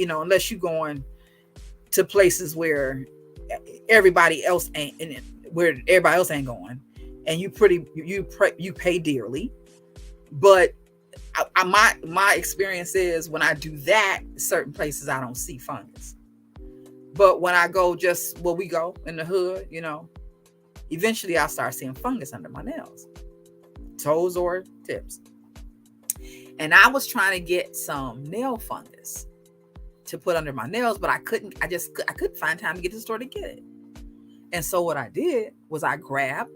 to places where everybody else ain't going, and you pay dearly. But my experience is when I do that, certain places I don't see fungus. But when I go just where we go in the hood, eventually I'll start seeing fungus under my nails, toes or tips. And I was trying to get some nail fungus to put under my nails, but I couldn't find time to get to the store to get it. And so what I did was I grabbed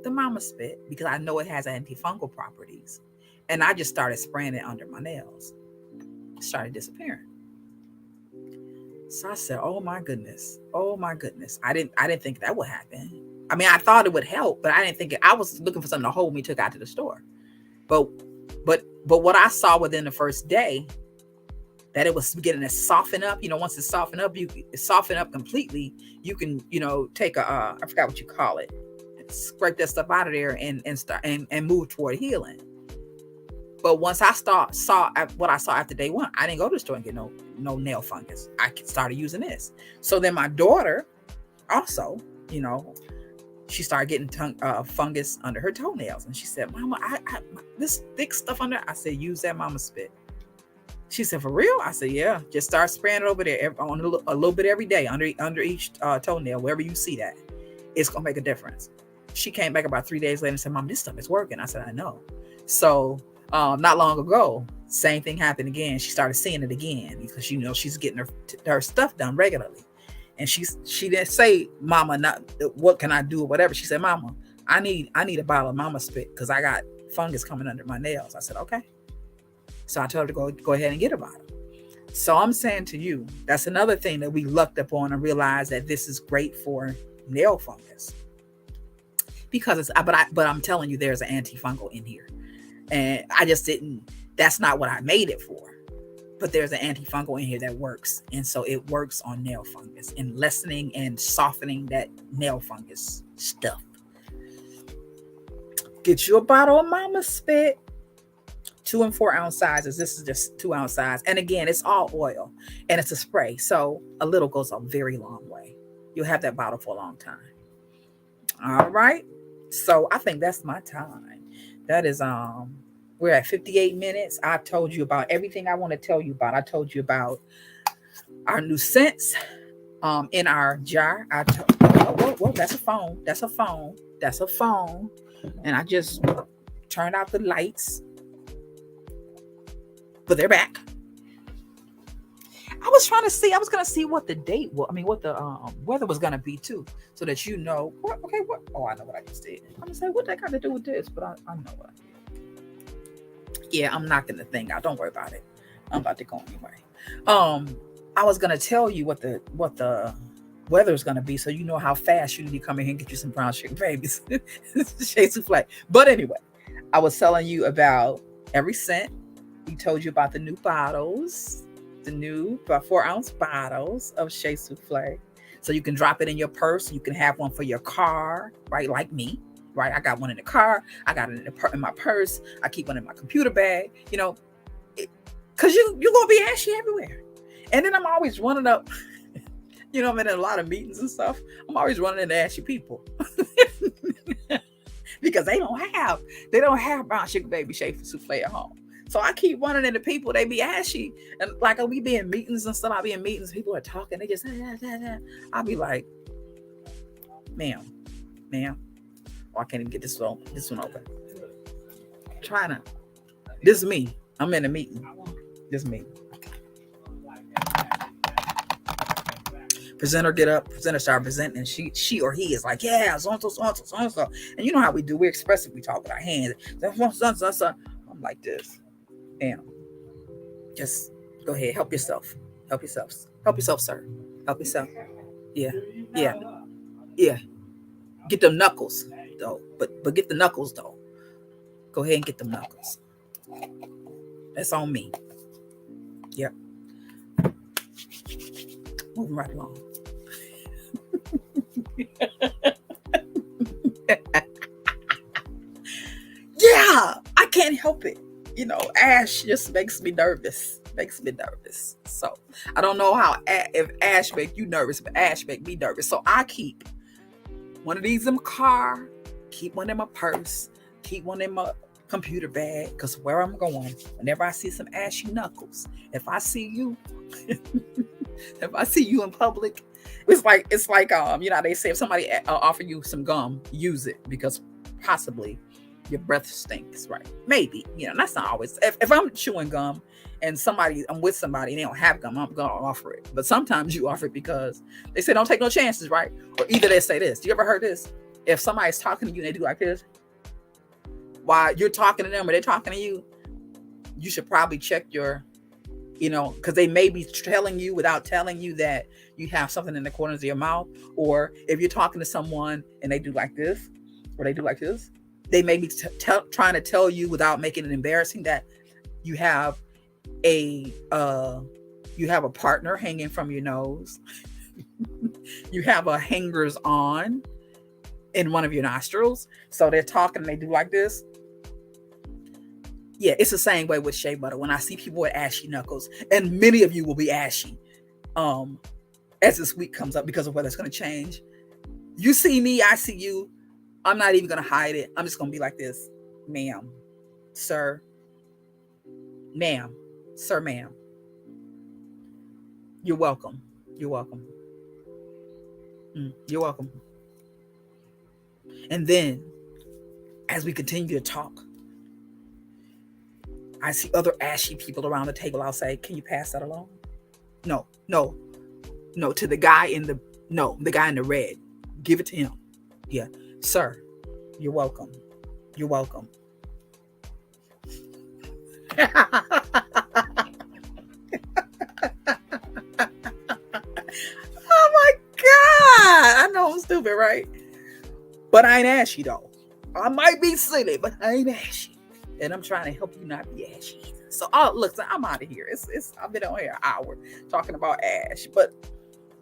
the Mama Spit because I know it has antifungal properties. And I just started spraying it under my nails. It started disappearing. So I said, oh my goodness. I didn't think that would happen. I mean, I thought it would help, but I didn't think I was looking for something to hold me, took out to the store. But what I saw within the first day, that it was beginning to soften up. Once it softened up, soften up completely. You can, take I forgot what you call it, scrape that stuff out of there and start and move toward healing. But once I saw what I saw after day one, I didn't go to the store and get no nail fungus. I started using this. So then my daughter also, she started getting fungus under her toenails, and she said, "Mama, I this thick stuff under." I said, "Use that mama spit." She said, "For real?" I said, "Yeah. Just start spraying it over there on a little bit every day under each toenail, wherever you see that. It's gonna make a difference." She came back about 3 days later and said, "Mom, this stuff is working." I said, "I know." So not long ago, same thing happened again. She started seeing it again because she's getting her stuff done regularly. And she didn't say, "Mama, not what can I do," or whatever. She said, "Mama, I need a bottle of mama spit because I got fungus coming under my nails." I said, "Okay." So I told her to go ahead and get a bottle. So I'm saying to you, that's another thing that we lucked upon and realized that this is great for nail fungus. Because but I'm telling you, there's an antifungal in here. And I just that's not what I made it for. But there's an antifungal in here that works. And so it works on nail fungus and lessening and softening that nail fungus stuff. Get you a bottle of mama spit. 2 and 4 ounce sizes. This is just 2 ounce size. And again, it's all oil and it's a spray. So a little goes a very long way. You'll have that bottle for a long time. All right. So I think that's my time. That is, we're at 58 minutes. I told you about everything I want to tell you about. I told you about our new scents in our jar. Whoa, that's a phone. That's a phone. That's a phone. And I just turned out the lights. But they're back. I was going to see what the date was. I mean, what the weather was going to be too. So that I know what. Oh, I know what I just did. I'm going to say, what that got to do with this? But I know what I did. Yeah, I'm knocking the thing out. Don't worry about it. I'm about to go anyway. I was gonna tell you what the weather is gonna be, so you know how fast you need to come in here and get you some brown sugar babies, shea souffle. But anyway, I was telling you about every scent. We told you about the new bottles, the new 4 ounce bottles of shea souffle, so you can drop it in your purse. You can have one for your car, right? Like me. Right, I got one in the car. I got it in my purse. I keep one in my computer bag. Because you're gonna be ashy everywhere. And then I'm always running up. I'm in a lot of meetings and stuff. I'm always running into ashy people because they don't have brown sugar baby shea souffle at home. So I keep running into people. They be ashy, and like we be in meetings and stuff. I be in meetings. People are talking. They just I'll be like, ma'am. Oh, I can't even get this one open. Trying to. This is me. I'm in a meeting. This is me. Presenter get up. Presenter start presenting. And she or he is like, yeah, so and so. And you know how we do. We're expressive. We talk with our hands. I'm like this. Damn. Just go ahead. Help yourself. Help yourself, sir. Help yourself. Yeah. Get them knuckles. Though, but get the knuckles though. Go ahead and get them knuckles. That's on me. Yep. Moving right along. Yeah, I can't help it. Ash just makes me nervous. So I don't know if ash make you nervous, but ash make me nervous. So I keep one of these in my car. Keep one in my purse, keep one in my computer bag, because where I'm going, whenever I see some ashy knuckles, if I see you in public, it's like they say if somebody offer you some gum, use it, because possibly your breath stinks, right? Maybe, that's not always. If I'm chewing gum and I'm with somebody and they don't have gum, I'm gonna offer it. But sometimes you offer it because they say don't take no chances, right? Or either they say this. Do you ever heard this? If somebody's talking to you and they do like this, while you're talking to them or they're talking to you, you should probably check your, because they may be telling you without telling you that you have something in the corners of your mouth. Or if you're talking to someone and they do like this, or they do like this, they may be trying to tell you without making it embarrassing that you have a partner hanging from your nose. You have a hangers on in one of your nostrils. So they're talking and they do like this. Yeah, it's the same way with shea butter. When I see people with ashy knuckles, and many of you will be ashy as this week comes up because of whether it's going to change. You see me, I see you. I'm not even going to hide it. I'm just going to be like this. Ma'am, sir, ma'am, sir, ma'am. You're welcome. You're welcome. You're welcome. And then, as we continue to talk, I see other ashy people around the table. I'll say, can you pass that along? No, to the guy in the red. Give it to him. Yeah. Sir, you're welcome. You're welcome. Oh my God. I know I'm stupid, right? But I ain't ashy though. I might be silly, but I ain't ashy. And I'm trying to help you not be ashy. So, look, I'm out of here. I've been on here an hour talking about ash, but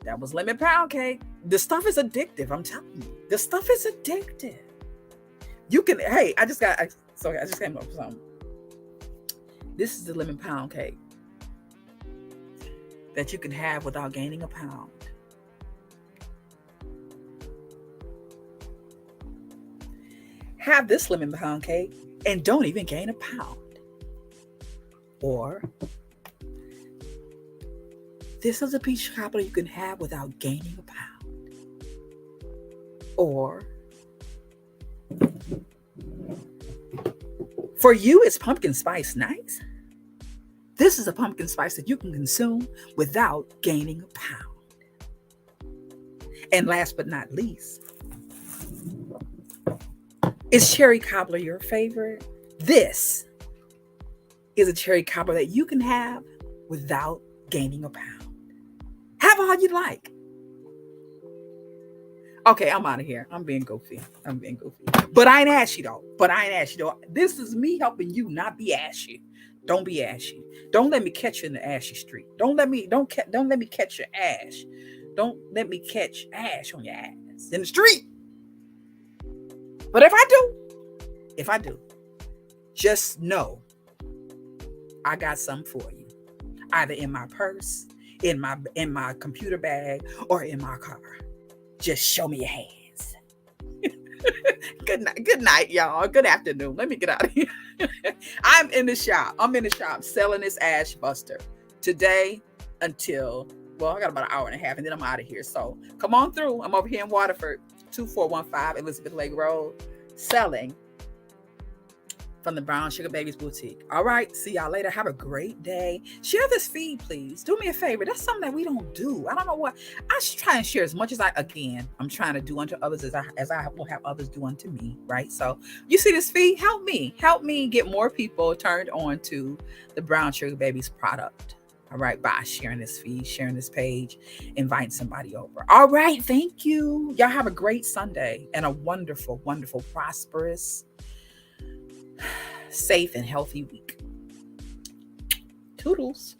that was lemon pound cake. The stuff is addictive. I'm telling you, the stuff is addictive. You can, hey, I just came up with something. This is the lemon pound cake that you can have without gaining a pound. Have this lemon pound cake and don't even gain a pound. Or this is a peach cobbler you can have without gaining a pound. Or for you, it's pumpkin spice nice. This is a pumpkin spice that you can consume without gaining a pound. And last but not least, is cherry cobbler your favorite? This is a cherry cobbler that you can have without gaining a pound. Have all you like. Okay, I'm out of here. I'm being goofy. But I ain't ashy though. This is me helping you not be ashy. Don't be ashy. Don't let me catch you in the ashy street. Don't let me catch your ash. Don't let me catch ash on your ass in the street. But if I do, just know I got something for you. Either in my purse, in my computer bag, or in my car. Just show me your hands. Good night, y'all. Good afternoon. Let me get out of here. I'm in the shop selling this ash buster today until, I got about an hour and a half and then I'm out of here. So come on through. I'm over here in Waterford, 2415 Elizabeth Lake Road, selling from the Brown Sugar Babies Boutique. All right. See y'all later. Have a great day. Share this feed, please. Do me a favor. That's something that we don't do. I don't know what. I should try and share as much as I'm trying to do unto others as I will have others do unto me. Right. So you see this feed? Help me get more people turned on to the Brown Sugar Babies product. All right. By sharing this feed, sharing this page, inviting somebody over. All right. Thank you. Y'all have a great Sunday and a wonderful, wonderful, prosperous, safe and healthy week. Toodles.